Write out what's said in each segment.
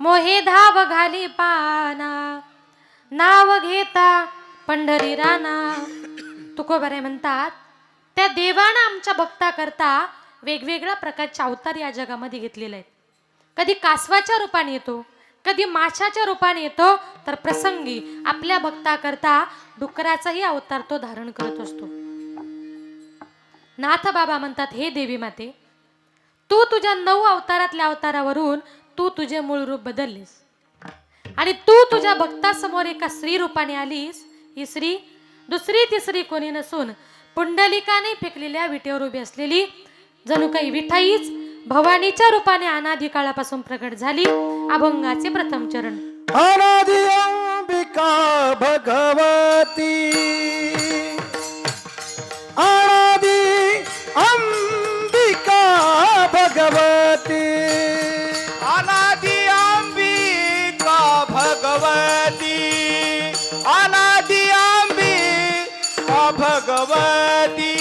मोहे धाव घाली पाना, नाव घेता पंढरी राना. तुकोबाराय म्हणतात त्या देवानं आमच्या भक्ता करता वेगवेगळ्या प्रकारचे अवतार या जगामध्ये घेतलेले आहेत. कधी कासवाच्या रूपाने येतो, कधी माशाच्या रूपाने येतो, तर प्रसंगी आपल्या भक्ता करता डुकराचाही अवतार तो धारण करत असतो. नाथ बाबा म्हणतात हे देवी माते, तू तुझ्या 9 अवतारातल्या अवतारावरून तू तुझे मूळ रूप बदललीस आणि तू तुझ्या भक्तासमोर एका स्त्री रूपाने आलीस. ही स्त्री दुसरी तिसरी कोणी नसून पुंडलिकाने फेकलेल्या विटेवर उभी असलेली जणू काही विठाईच भवानीच्या रूपाने अनादी काळापासून प्रकट झाली. अभंगाचे प्रथम चरण. अनादि अंबिका भगवती, अनादि अंबिका भगवती, अनादि अंबिका भगवती, अनादि अंबिका भगवती.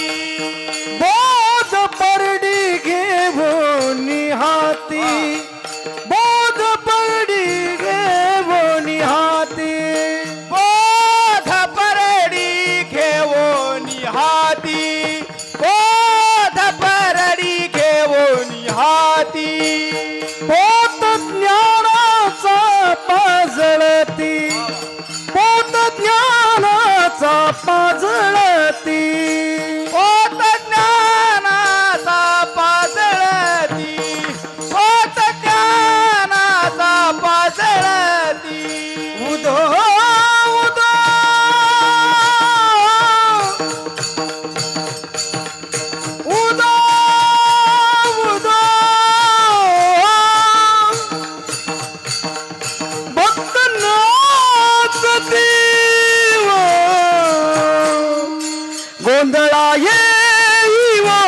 बोध परडी घेऊन हाती, बोध परडी घेऊन हाती, बोध परडी घेऊन हाती, बोध परडी घेऊन हाती. पोत ज्ञानाचा पाजळती, पोत ज्ञानाचा पाजळती, पोत ज्ञानाचा पाजळती, पोत ज्ञानाचा पाजळती. उदो उदो उदो उदो भक्त नाचती वो, गोंधळा येई वो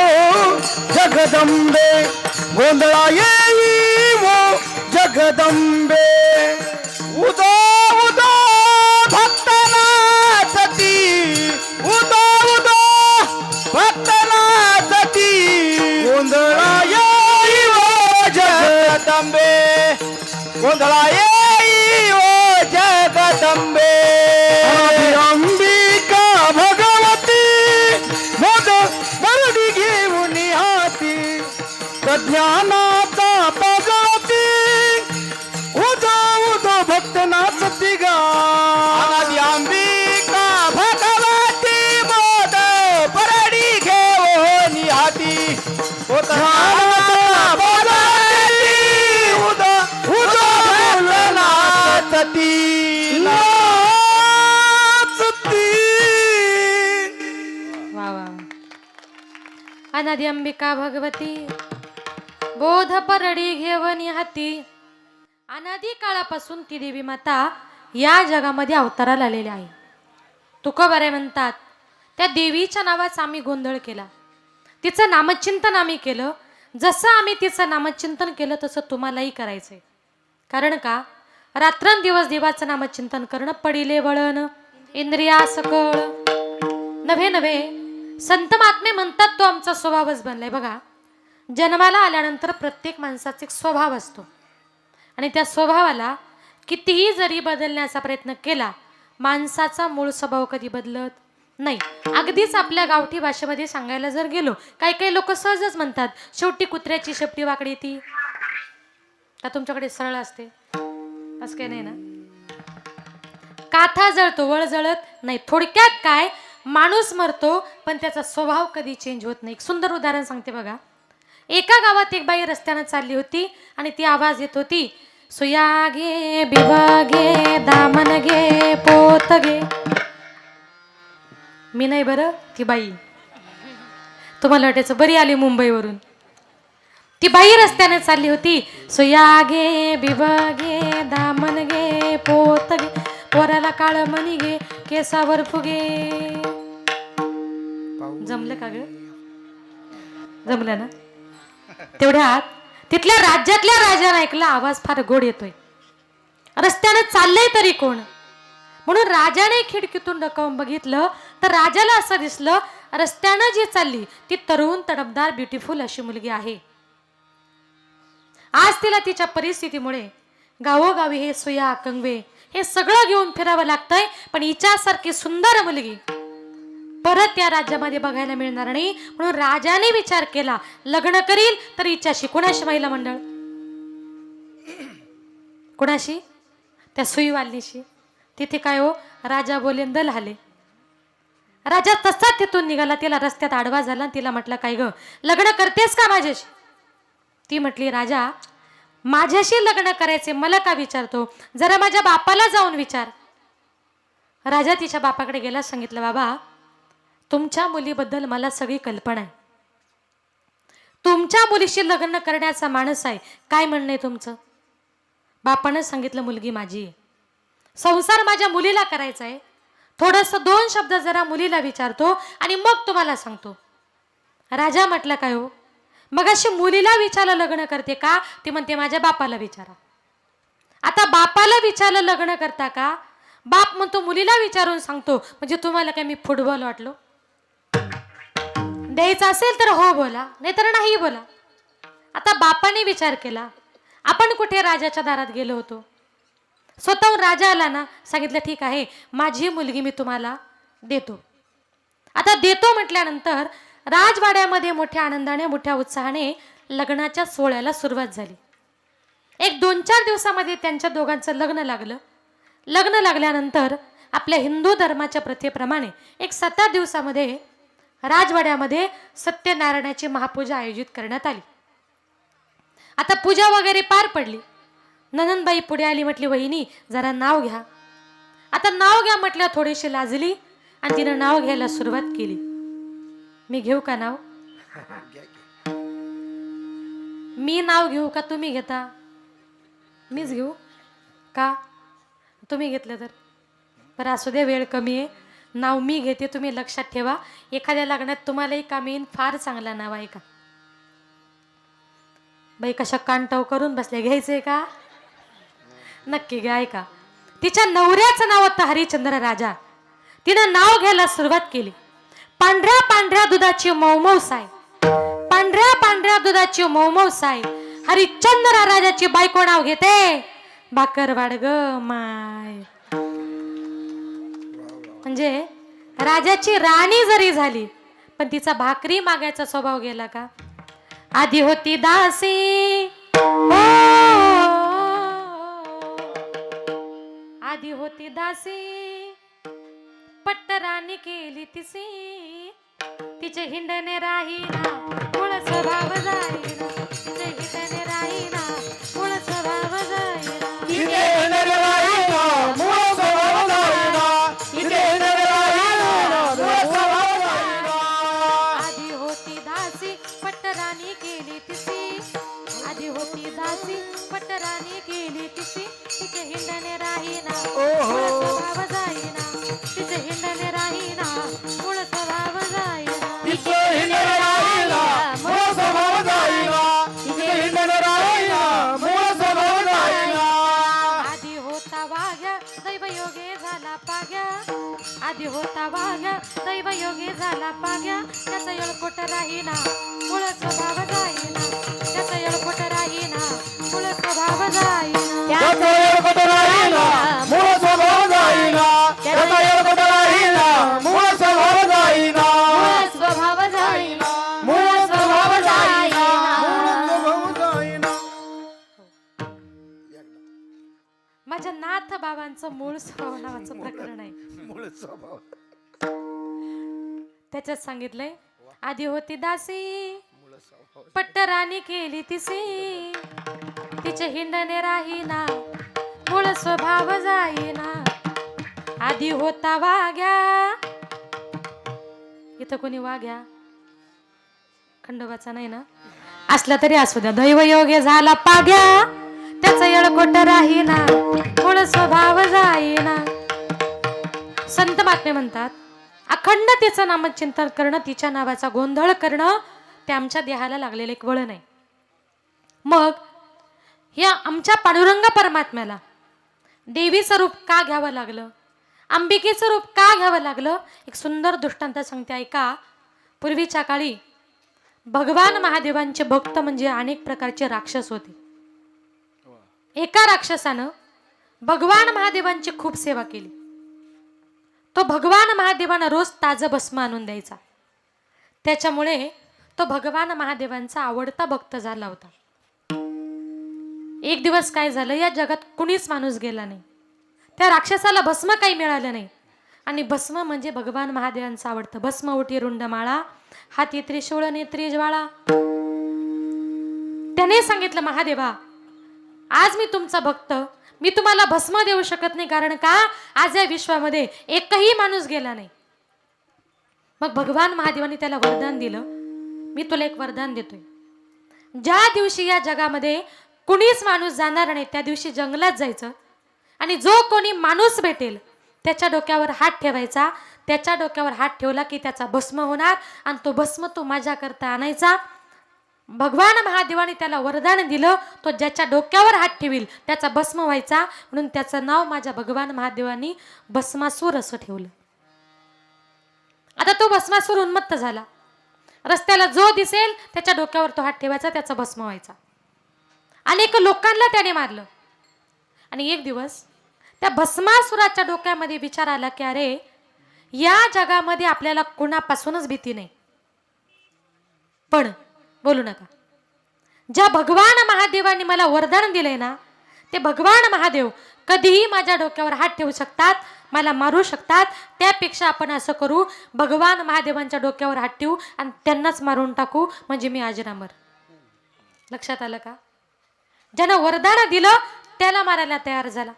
जगदंबे, गोंधळा येई वो जगदंबे. उदो उदो भक्त नाचती, उदो उदो भक्त नाचती. गोंधळा येई वो जगदंबे, गोंधळा येई ओ जगदंबे. अंबिका भगवती, मोद बरडी घेऊन हाती, ज्ञानाचा पाजळती, उदो उदो भक्त नाचती गा. अनादि अंबिका भगवती, मोद परडी घेऊन हाती, ज्ञानाचा पाजळती, उदो उदो भक्त नाचती. नाचती. वा वा. अनादि अंबिका भगवती, बोध परडी घेवनी हाती. अनादी काळापासून ती देवी माता या जगामध्ये अवताराला आलेली आहे. तुकोबाराय म्हणतात त्या देवीच्या नावाचा आम्ही गोंधळ केला, तिचं नामचिंतन आम्ही केलं. जसं आम्ही तिचं नामचिंतन केलं तसं तुम्हालाही करायचंय. कारण का, रात्रंदिवस देवाचं नामचिंतन करणं पडिले वळण, इंद्रिया सकळ. नव्हे नव्हे संत महात्मे म्हणतात तो आमचा स्वभावच बनलाय. बघा, जन्माला आल्यानंतर प्रत्येक माणसाचा एक स्वभाव असतो आणि त्या स्वभावाला कितीही जरी बदलण्याचा प्रयत्न केला, माणसाचा मूळ स्वभाव कधी बदलत नाही. अगदीच आपल्या गावठी भाषेमध्ये सांगायला जर गेलो, काही काही लोक सहजच म्हणतात शेवटी कुत्र्याची शेपटी वाकडी ती. का तुमच्याकडे सरळ असते? असं काही नाही ना. काथा जळतो वळ जळत नाही. थोडक्यात काय, माणूस मरतो पण त्याचा स्वभाव कधी चेंज होत नाही. एक सुंदर उदाहरण सांगते बघा. एका गावात एक बाई रस्त्यानं चालली होती आणि ती आवाज येत होती, सुया घे बिबा घे दामन घे पोत घे. मी नाही बरं, ती बाई. तुम्हाला वाटायचं बरी आली मुंबईवरून. ती बाई रस्त्याने चालली होती, सुया घे बिबा घे दामन घे पोत घे, पोराला काळ मणी घे केसावर फुगे. जमलं का ग? जमलं ना. तेवढ्यात तिथल्या राज्यातल्या राजाने ऐकला आवाज फार गोड येतोय. रस्त्याने चाललंय तरी कोण, म्हणून राजाने खिडकीतून डकावून बघितलं तर राजाला असं दिसलं रस्त्यानं जी चालली ती तरुण तडफदार ब्युटिफुल अशी मुलगी आहे. आज तिला तिच्या परिस्थितीमुळे गावोगावी हे सुया कंगवे हे सगळं घेऊन फिरावं लागतंय, पण हिच्यासारखी सुंदर मुलगी परत त्या राज्यामध्ये बघायला मिळणार नाही. म्हणून राजाने विचार केला, लग्न करील तर हिच्याशी. कोणाशी? महिला मंडळ. कोणाशी? त्या सुईवालीशी. तिथे काय हो, राजा बोलेन दल आले. राजा तसा तिथून निघाला, तिला रस्त्यात आडवा झाला. तिला म्हटलं, काय ग, लग्न करतेस का माझ्याशी? ती म्हटली, राजा माझ्याशी लग्न करायचे मला का विचारतो, जरा माझ्या बापाला जाऊन विचार. राजा तिच्या बापाकडे गेला, सांगितलं, बाबा तुमच्या मुलीबद्दल मला सगळी कल्पना आहे, तुमच्या मुलीशी लग्न करण्याचा माणूस आहे, काय म्हणणं आहे तुमचं? बापानं सांगितलं, मुलगी माझी आहे, संसार माझ्या मुलीला करायचा आहे, थोडंसं 2 शब्द जरा मुलीला विचारतो आणि मग तुम्हाला सांगतो. राजा म्हटलं, काय हो, मग अशी मुलीला विचारलं लग्न करते का? ती म्हणते, माझ्या बापाला विचारा. आता बापाला विचारलं लग्न करता का? बाप म्हणतो मुलीला विचारून सांगतो. म्हणजे तुम्हाला काय मी फुटबॉल वाटलो? द्यायचं असेल तर हो बोला, नाहीतर नाही बोला. आता बापाने विचार केला. आपण कुठे राजाच्या दारात गेलो होतो, स्वतःहून राजा आला ना, सांगितलं, ठीक आहे माझी मुलगी मी तुम्हाला देतो. आता देतो म्हटल्यानंतर राजवाड्यामध्ये मोठ्या आनंदाने मोठ्या उत्साहाने लग्नाच्या सोहळ्याला सुरुवात झाली. एक 2-4 दिवसामध्ये त्यांच्या दोघांचं लग्न लागलं. लग्न लागल्यानंतर आपल्या हिंदू धर्माच्या प्रथेप्रमाणे एक 7 दिवसामध्ये राजवाड्यामध्ये सत्यनारायणाची महापूजा आयोजित करण्यात आली. आता पूजा वगैरे पार पडली. नंदनबाई पुढे आली, म्हटली, वहिनी जरा नाव घ्या. आता नाव घ्या म्हटलं, थोडीशी लाजली आणि तिनं नाव घ्यायला सुरुवात केली. मी घेऊ का नाव? मी नाव घेऊ का तुम्ही घेता? मीच घेऊ का? तुम्ही घेतलं तर बरं असू दे, वेळ कमी आहे, नाव मी घेते, तुम्ही लक्षात ठेवा. एखाद्या लग्नात तुम्हालाही काम येईन. फार चांगला नाव आहे का? बाई कशा कानटाव करून बसल्या, घ्यायचंय का? नक्की घ्या. ऐका, तिच्या नवऱ्याचं नाव होतं हरिश्चंद्र राजा. तिनं नाव घ्यायला सुरुवात केली. पांढऱ्या पांढऱ्या दुधाची मौमौ साय, पांढऱ्या पांढऱ्या दुधाची मौमौ साय, हरिश्चंद्र राजाची बायको नाव घेते भाकरवाड ग माय. म्हणजे राजाची राणी जरी झाली पण तिचा भाकरी मागायचा स्वभाव गेला का? आधी होती दासी, हो आधी होती दासी, पट्टराणी केली तिसी, तिचे हिंडणे राहीना मूळ स्वभाव जाईना, तिचे हिंडणे राहीना मूळ स्वभाव जाईना, तिचे हिंडणे राहीना मूळ स्वभाव जाईना, तिचे हिंडणे राहीना मूळ स्वभाव जाईना. आधी होती दासी पट्टराणी केली तिसी, आधी होती दासी पट्टराणी केली तिसी, तिचे हिंडणे राहीना मूळ स्वभाव जाईना, तिचे हिंडणे राहीना मूळ स्वभाव जाईना, तिचे हिंडणे राहीना मूळ स्वभाव जाईना, तिचे हिंडणे राहीना मूळ स्वभाव जाईना. आधी होता वाघ्या दैवयोगे झाला पाग्या, आधी होता वाघ्या दैवयोगे झाला पाग्या, त्याचा येळकोट राहीना मूळ स्वभाव जाईना, त्याचा येळकोट राहीना मूळ स्वभाव जाईना, त्याचा येळकोट राहीना मूळ स्वभाव जाईना, त्याचा येळकोट राहीना मूळ स्वभाव जाईना, मूळ स्वभाव जाईना, मूळ स्वभाव जाईना. माझ्या नाथ बाबांचं मूळ स्वभाव नावाचं प्रकरण आहे. मूळ स्वभाव. त्याच्यात सांगितलंय, आधी होती दासी पट्टराणी केली तिसी, तिचे हिंडणे राहीना मूळ स्वभाव जाईना, आधी होता वाघ्या. इथं कोणी वाघ्या खंडोबाचा नाही ना? असला तरी असू द्या. दैवयोगे झाला पाग्या, त्याचा येळकोट राहीना मूळ स्वभाव जाईना. संत महात्मे म्हणतात, अखंड तिचं नामचिंतन करणं, तिच्या नावाचा गोंधळ करणं, ते आमच्या देहाला लागलेलं एक वळण आहे. मग या आमच्या पांडुरंग परमात्म्याला देवीचं रूप का घ्यावं लागलं, अंबिकेचं रूप का घ्यावं लागलं? एक सुंदर दृष्टांत सांगते, ऐका. पूर्वीच्या काळी भगवान महादेवांचे भक्त म्हणजे अनेक प्रकारचे राक्षस होते. एका राक्षसानं भगवान महादेवांची खूप सेवा केली. तो भगवान महादेवांना रोज ताजं भस्म आणून द्यायचा. त्याच्यामुळे तो भगवान महादेवांचा आवडता भक्त झाला होता. एक दिवस काय झालं, या जगात कुणीच माणूस गेला नाही. त्या राक्षसाला भस्म काही मिळालं नाही. आणि भस्म म्हणजे भगवान महादेवांचं आवडतं. भस्म उठी रुंडमाळा, हाती त्रिशूळ नेत्री ज्वाळा. त्याने सांगितलं, महादेवा आज मी तुमचा भक्त, मी तुम्हाला भस्म देऊ शकत नाही. कारण का, आज या विश्वामध्ये एकही माणूस गेला नाही. मग भगवान महादेवांनी त्याला वरदान दिलं, मी तुला एक वरदान देतोय. ज्या दिवशी या जगामध्ये कुणीच माणूस जाणार नाही त्या दिवशी जंगलात जायचं आणि जो कोणी माणूस भेटेल त्याच्या डोक्यावर हात ठेवायचा. त्याच्या डोक्यावर हात ठेवला की त्याचा भस्म होणार आणि तो भस्म तो माझ्याकरता आणायचा. भगवान महादेवाने त्याला वरदान दिलं, तो ज्याच्या डोक्यावर हात ठेवील त्याचा भस्म व्हायचा. म्हणून त्याचं नाव माझ्या भगवान महादेवानी भस्मासूर असं ठेवलं. आता तो भस्मासूर उन्मत्त झाला. रस्त्याला जो दिसेल त्याच्या डोक्यावर तो हात ठेवायचा, त्याचा भस्म व्हायचा. अनेक लोकांना त्याने मारलं. आणि एक दिवस त्या भस्मासुराच्या डोक्यामध्ये विचार आला की अरे, या जगामध्ये आपल्याला कोणापासूनच भीती नाही. पण बोलू नका, ज्या भगवान महादेवांनी मला वरदान दिलंय ना, ते भगवान महादेव कधीही माझ्या डोक्यावर हात ठेवू शकतात, मला मारू शकतात. त्यापेक्षा आपण असं करू, भगवान महादेवांच्या डोक्यावर हात ठेवू आणि त्यांनाच मारून टाकू, म्हणजे मी अजरामर. लक्षात आलं का? ज्यानं वरदान दिलं त्याला मारायला तयार झाला.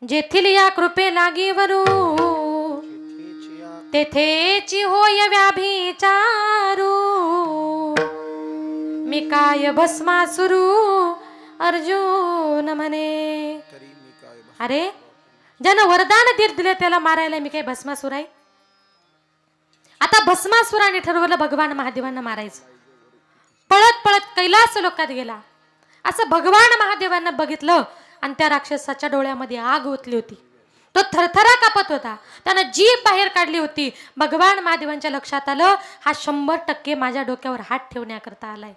जेथील या कृपे लागीवरू तेथेची होय व्याभिचारू. मी काय भस्मासुरू अर्जुन म्हणे. अरे, ज्यानं वरदान दिलं त्याला मारायला मी काय भस्मासुर आहे? आता भस्मासुराने ठरवलं भगवान महादेवांना मारायचं. पळत पळत कैलास लोकात गेला. असं भगवान महादेवांना बघितलं आणि त्या राक्षसाच्या डोळ्यामध्ये आग ओतली होती. तो थरथरा कापत होता. त्यानं जीभ बाहेर काढली होती. भगवान महादेवांच्या लक्षात आलं, हा 100% माझ्या डोक्यावर हात ठेवण्याकरता आलाय.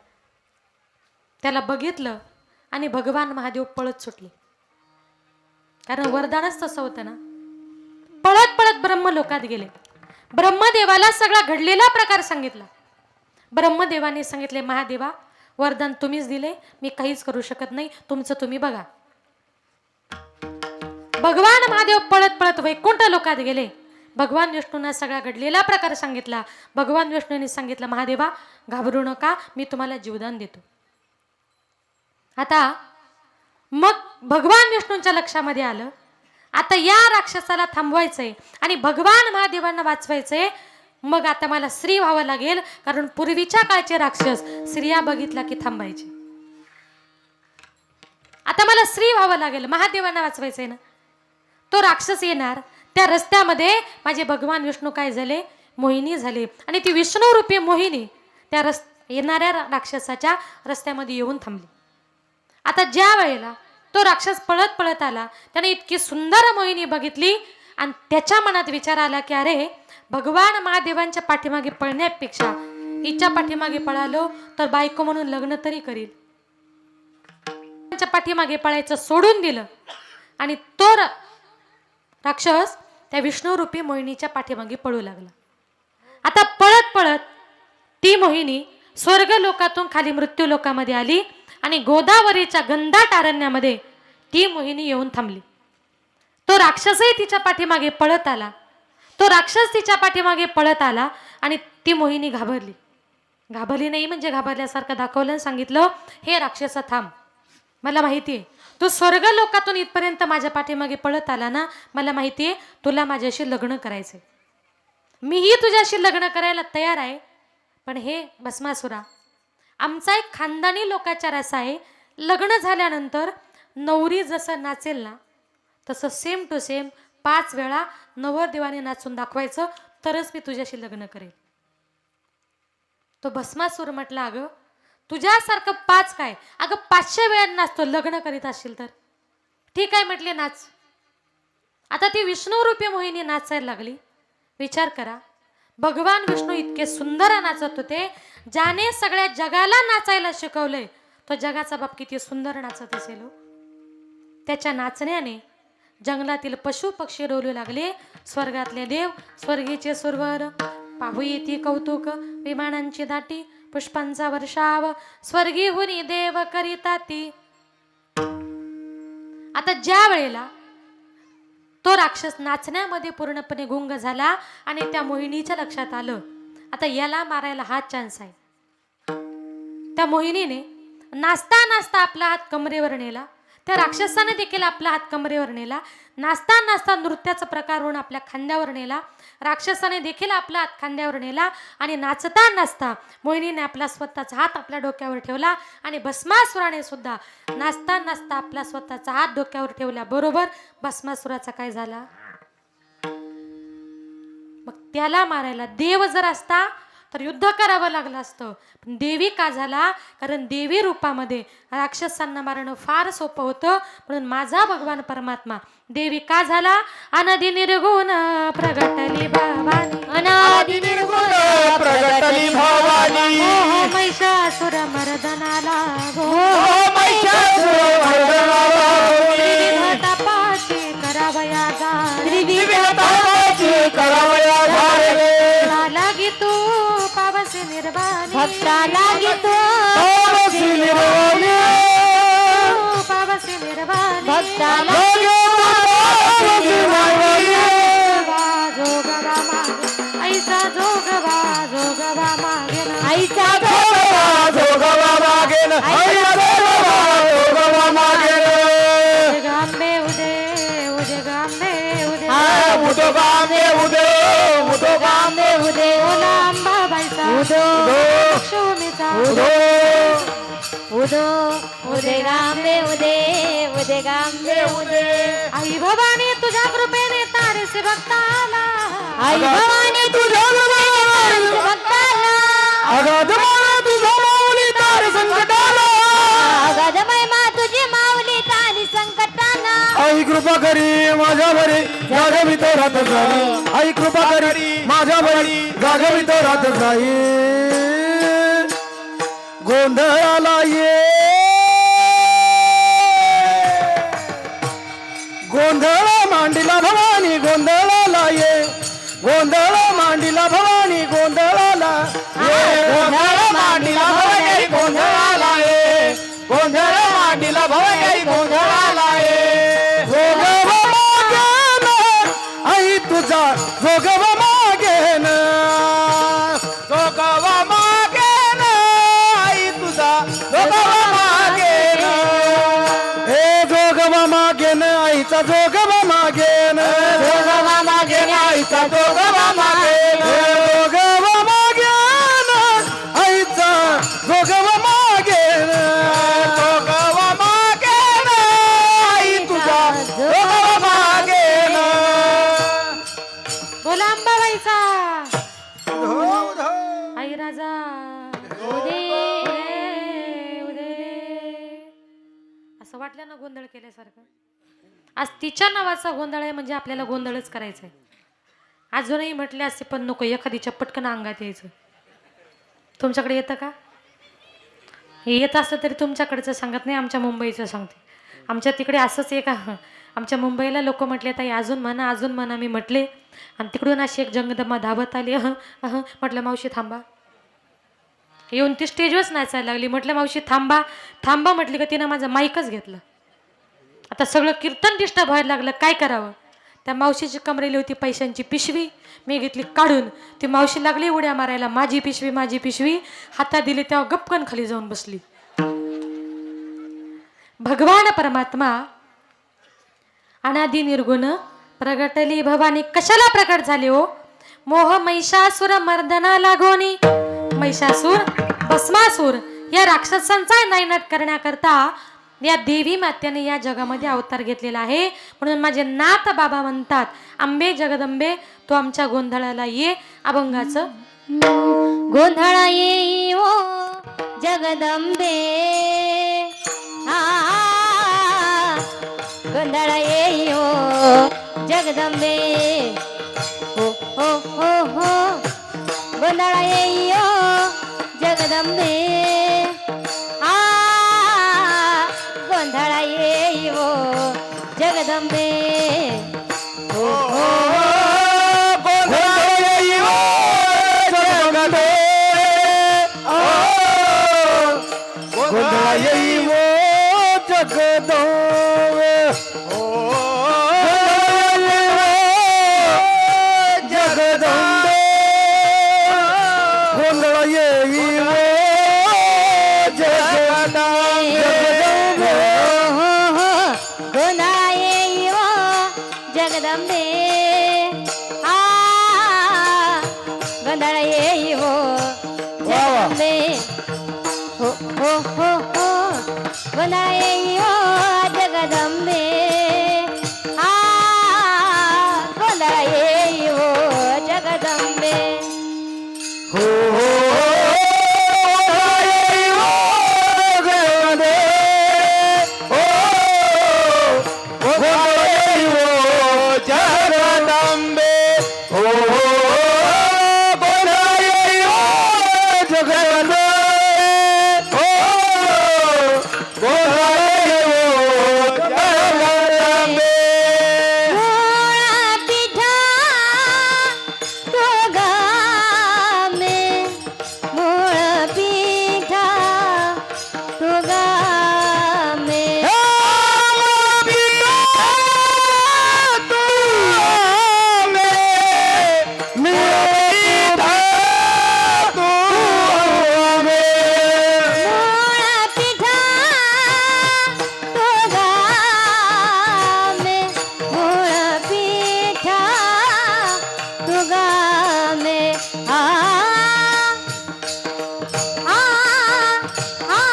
त्याला बघितलं आणि भगवान महादेव पळत सुटले. कारण वरदानच तसं होतं ना. पळत पळत ब्रह्मलोकात गेले. ब्रह्मदेवाला सगळा घडलेला प्रकार सांगितला. ब्रह्मदेवाने सांगितले, महादेवा वरदान तुम्हीच दिले, मी काहीच करू शकत नाही, तुमचं तुम्ही बघा. भगवान महादेव पळत पळत वैकुंठ लोकात गेले. भगवान विष्णूंना सगळा घडलेला प्रकार सांगितला. भगवान विष्णूंनी सांगितलं, महादेवा घाबरू नका, मी तुम्हाला जीवदान देतो. आता मग भगवान विष्णूंच्या लक्षामध्ये आलं, आता या राक्षसाला थांबवायचंय आणि भगवान महादेवांना वाचवायचंय. मग आता मला स्त्री व्हावं लागेल, कारण पूर्वीच्या काळचे राक्षस स्त्रिया बघितला की थांबायचे. आता मला स्त्री व्हावं लागेल, महादेवांना वाचवायचंय ना. तो राक्षस येणार, त्या रस्त्यामध्ये माझे भगवान विष्णू काय झाले, मोहिनी झाले. आणि ती विष्णू रूपी मोहिनी त्या येणाऱ्या राक्षसाच्या रस्त्यामध्ये येऊन थांबली. आता ज्या वेळेला तो राक्षस पळत पळत आला, त्याने इतकी सुंदर मोहिनी बघितली आणि त्याच्या मनात विचार आला की अरे, भगवान महादेवांच्या पाठीमागे पळण्यापेक्षा हिच्या पाठीमागे पळालो तर बायको म्हणून लग्न तरी करील. पाठीमागे पळायचं सोडून दिलं आणि तो राक्षस त्या विष्णुरूपी मोहिनीच्या पाठीमागे पळू लागला. आता पळत पळत ती मोहिनी स्वर्ग लोकातून खाली मृत्यू लोकामध्ये आली आणि गोदावरीच्या घनदाट अरण्यामध्ये ती मोहिनी येऊन थांबली. तो राक्षसही तिच्या पाठीमागे पळत आला. तो राक्षस तिच्या पाठीमागे पळत आला आणि ती मोहिनी घाबरली. घाबरली नाही म्हणजे घाबरल्यासारखं दाखवलं आणि सांगितलं, हे राक्षसा थांब, मला माहिती आहे तू स्वर्ग लोकातून इथपर्यंत माझ्या पाठीमागे पळत आला ना, मला माहिती आहे तुला माझ्याशी लग्न करायचंय. मीही तुझ्याशी लग्न करायला तयार आहे. पण हे भस्मासुरा, आमचा एक खानदानी लोकाचार असा आहे, लग्न झाल्यानंतर नवरी जसं नाचेल ना तसं सेम टू सेम 5 वेळा नवरदेवाने नाचून दाखवायचं, तरच मी तुझ्याशी लग्न करेल. तो भस्मासूर म्हटला, अगं तुझ्यासारखं 5 काय, अगं 500 वेळा नाचतो, लग्न करीत असशील तर ठीक आहे म्हटले, नाच. आता ती विष्णू रूपी मोहिनी नाचायला लागली. विचार करा, भगवान विष्णू इतके सुंदर नाचत होते, ज्याने सगळ्या जगाला नाचायला शिकवलंय, तो जगाचा बाप किती सुंदर नाचत असेल हो. त्याच्या नाचण्याने जंगलातील पशु पक्षी डोलू लागले. स्वर्गातले देव स्वर्गीचे सुरवर पाहू येते कौतुक. विमानांची दाटी पुष्पांचा वर्षाव स्वर्गीहुनी देव करीताती. आता ज्या वेळेला तो राक्षस नाचण्यामध्ये पूर्णपणे गुंग झाला आणि त्या मोहिनीच्या लक्षात आलं आता याला मारायला हा चान्स आहे. त्या मोहिनीने नाचता नाचता आपला हात कमरेवर नेला. त्या राक्षसाने देखील आपला हात कमरेवर नेला. नाचता नाचता नृत्याचा प्रकार होऊन आपल्या खांद्यावर नेला. राक्षसाने देखील आपला हात खांद्यावर नेला आणि नाचता नाचता मोहिनीने आपला स्वतःचा हात आपल्या डोक्यावर ठेवला आणि भस्मासुराने सुद्धा नाचता नाचता आपला स्वतःचा हात डोक्यावर ठेवल्याबरोबर भस्मासुराचा काय झाला. मग त्याला मारायला देव जर असता तर युद्ध करावं लागलं असतं. पण देवी का झाला, कारण देवी रूपामध्ये राक्षसांना मारणं फार सोपं होतं. म्हणून माझा भगवान परमात्मा देवी का झाला. अनादि निर्गुण प्रगटली भवानी. अनादि निर्गुण प्रगटली भवानी. महिषासुर मर्दनाला गो. महिषासुर मर्दनाला त्रिविध तपाची करावया गारे. त्रिविध तपाची करावया गारे. लागी तू पावसी निर्वाणी. भक्ता लागी तू पावसी निर्वाणी. पावसी निर्वाणी. भक्ता लागी तू पावसी निर्वाणी. जोगवा मागे ऐसा जोगवा जोगवा मागे आईचा जोगवा जोगवा मागे आईचा जोगवा जोगवा मागे. गांबे उदे उदे गांबे उदे. मुदो गांबे उदे मुदो गांबे उदे. ओला अंबाबाईचा उदो लक्ष्मीचा उदो उदो उदे गांबे उदे उदे गांबे उदे. आई भवानी तुझ्या कृपेने तारेसे भक्ताला. आई भवानी तुझ्या कृपेने भक्ताला. अगाध माया तुझा माऊली तार संकटाला. अगाध महिमा तुझी माऊली तारी संकटाला. आई कृपा करी माझ्या भरी जागा वितरात जाई. आई कृपा करी माझ्या भरी जागा वितरात जाई. गोंधळाला ये गोंधळ मांडीला भवानी गोंधळाला ये. गोंधळ मांडीला भवानी गोंधळाला ये. गोंधळ मांडीला भवानी गोंधळाला ये. गोंधळ मांडीला भवानी गोंधळाला ये. जोगवा मागेन आई तुझा जोगवा मागेन. जोगवा मागेन आई तुझा जोगवा मागेन. हे जोगवा मागेन आईचा जोगवा मागेन. जोगवा मागेन आईचा जोगवा मागेन. जोगवा मागेन आईचा जोगवा मागेन. जोगवा मागेन आई तुझा जोगवा मागेन. बोला अंबाबाईचा आई राजा उदे उदे. असं वाटलं ना गोंधळ केल्यासारखं. आज तिच्या नावाचा गोंधळ आहे म्हणजे आपल्याला गोंधळच करायचा आहे. अजूनही म्हटले असते पण नको एखादीच्या पटकन अंगात यायचं. तुमच्याकडे येतं का. हे येत असतं तरी तुमच्याकडचं सांगत नाही, आमच्या मुंबईचं सांगते. आमच्या तिकडे असंच एक आमच्या मुंबईला लोक म्हटले ताई अजून म्हणा मी म्हटले आणि तिकडून अशी एक जंगदमा धावत आली. म्हटलं मावशी थांबा. येऊन ती स्टेजवरच नाचायला लागली. म्हटलं मावशी थांबा थांबा म्हटली का तिनं माझं माईकच घेतलं. आता सगळं कीर्तन डिस्टर्ब व्हायला लागलं. काय करावं. त्या मावशीची कमरेली होती पैशांची पिशवी. मी घेतली काढून. ती मावशी लागली उड्या मारायला. माझी पिशवी हातात दिली तेव्हा गपकन खाली जाऊन बसली. भगवान परमात्मा अनादि निर्गुण प्रगटली भवानी. कशाला प्रकट झाले हो. मोह महिषासुर मर्दना लागोनी. महिषासूर भस्मासूर या राक्षसांचा नायनाट करण्याकरता या देवी मात्याने या जगामध्ये अवतार घेतलेला आहे. म्हणून माझे नाथ बाबा म्हणतात अंबे जगदंबे तू आमच्या गोंधळाला ये. अभंगाचं गोंधळ ये ओ जगदंबे. गोंधळ ये ओ जगदंबे. हो हो हो हो गोंधळ ये ओ जगदंबे. जगदंबे ओ गोंधळ येई ओ जगदंबे ओ गोंधळ येई ओ जगदंबे ओ जगदंबे गोंधळ येई ओ जगदंबे गोंधळाये यो जगदंबे आ गोंधळाये यो जगदंबे हो हो हो हो गोंधळाये यो जगदंबे आ गोंधळाये यो जगदंबे हो हो जगदंबे ओ बोलाये ओ जगदंबे ओ बोलाये ओ जगदंबे मोळा पिठा तुगा में मोळा पिठा तुगा में मोळा पिठा तुगा में मोळा पिठा तुगा में आ आ आ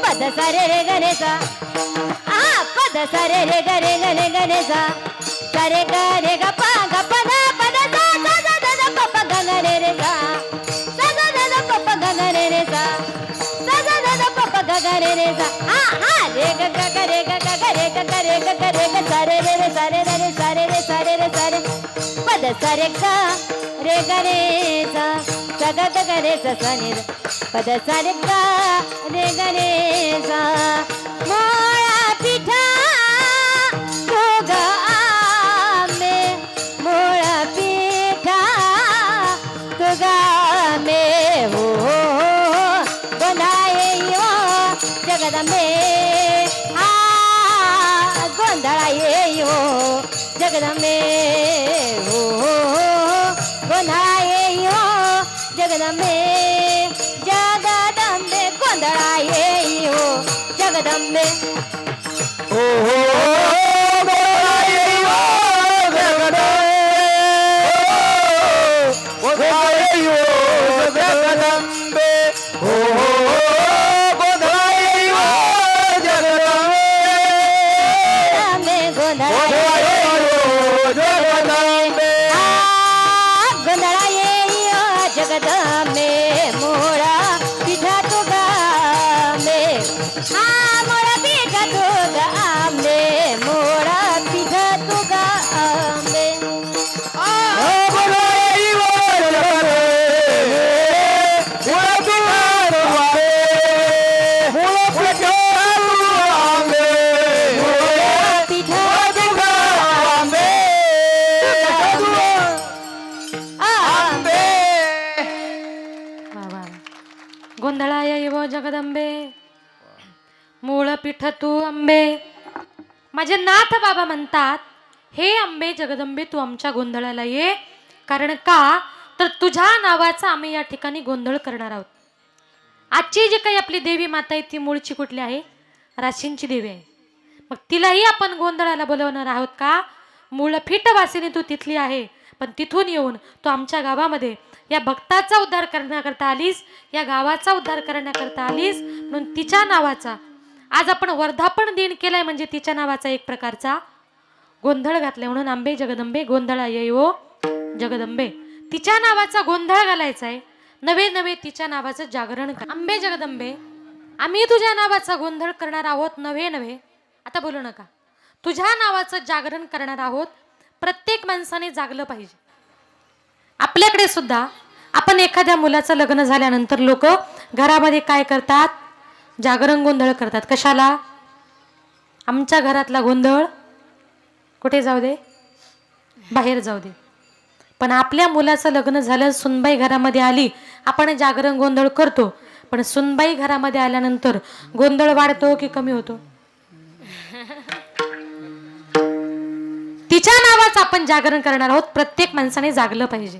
पद सारे रे गणेशा आ पद सारे रे गरे गणे गणेशा सारे ग रे ग प ग प ध पद सा सा सा ध ध प प ग ग रे रे सा सा सा ध ध प प ग ग रे रे सा सा सा ध ध प प ग ग रे रे सा आ हा रे ग ग ग रे ग ग ग रे ग ग रे ग ग रे ग सारे रे रे सारे रे रे सारे रे सारे रे सारे पद सारे ग रे ग रे सा सा ग ग ग रे सा सा नि रे पद सारे ग रे ग रे सा मोळा पिठा तुगा में मोळा पिठा तुगा में हो गोंधळाये यो जगदंबे आ गोंधळाये यो जगदंबे हो गोंधळाये यो जगदंबे जगदंबे गोंधळाये यो जगदंबे ओ बोलाये ओ जगदंबे ओ बोलाये ओ जगदंबे ओ बोलाये ओ जगदंबे गोंधळाये ओ जगदंबे गोंधळाये यो जगदंबे मोळा पिठा तुगा में आ मोळा पिठा तुगा में मोळा पिठा तुगा में ओ बोलाये ओ जगदंबे बोला तुमारे बोला पिठा पिठा वा वा. गोंधळाय येव जगदंबे मूळ पीठ तू अंबे. माझे नाथ बाबा म्हणतात, हे अंबे जगदंबे तू आमच्या गोंधळाला ये. कारण का तर तुझ्या नावाचा आम्ही या ठिकाणी गोंधळ करणार आहोत. आजची जी काही आपली देवी माता आहे ती मूळची कुठली आहे? राशींची देवी आहे. मग तिलाही आपण गोंधळाला बोलवणार आहोत का? मूळ फिट वासिनी तू तिथली आहे, पण तिथून येऊन तू आमच्या गावामध्ये या भक्ताचा उद्धार करण्याकरता आलीस, या गावाचा उद्धार करण्याकरता आलीस. म्हणून तिच्या नावाचा आज आपण वर्धापन दिन केलाय, म्हणजे तिच्या नावाचा एक प्रकारचा गोंधळ घातलाय. म्हणून अंबे जगदंबे गोंधळा येवो जगदंबे, तिच्या नावाचा गोंधळ घालायचा आहे. नवे नवे तिच्या नावाचं जागरण कर. अंबे जगदंबे आम्ही तुझ्या नावाचा गोंधळ करणार आहोत. नवे नवे आता बोलू नका, तुझ्या नावाचं जागरण करणार आहोत. प्रत्येक माणसाने जागलं पाहिजे. आपल्याकडे सुद्धा आपण एखाद्या मुलाचं लग्न झाल्यानंतर लोक घरामध्ये काय करतात, जागरण गोंधळ करतात. कशाला? आमच्या घरातला गोंधळ कुठे जाऊ दे, बाहेर जाऊ दे. पण आपल्या मुलाचं लग्न झालं, सुनबाई घरामध्ये आली, आपण जागरण गोंधळ करतो. पण सुनबाई घरामध्ये आल्यानंतर गोंधळ वाढतो की कमी होतो? तिच्या नावाचं आपण जागरण करणार आहोत. प्रत्येक माणसाने जागलं पाहिजे.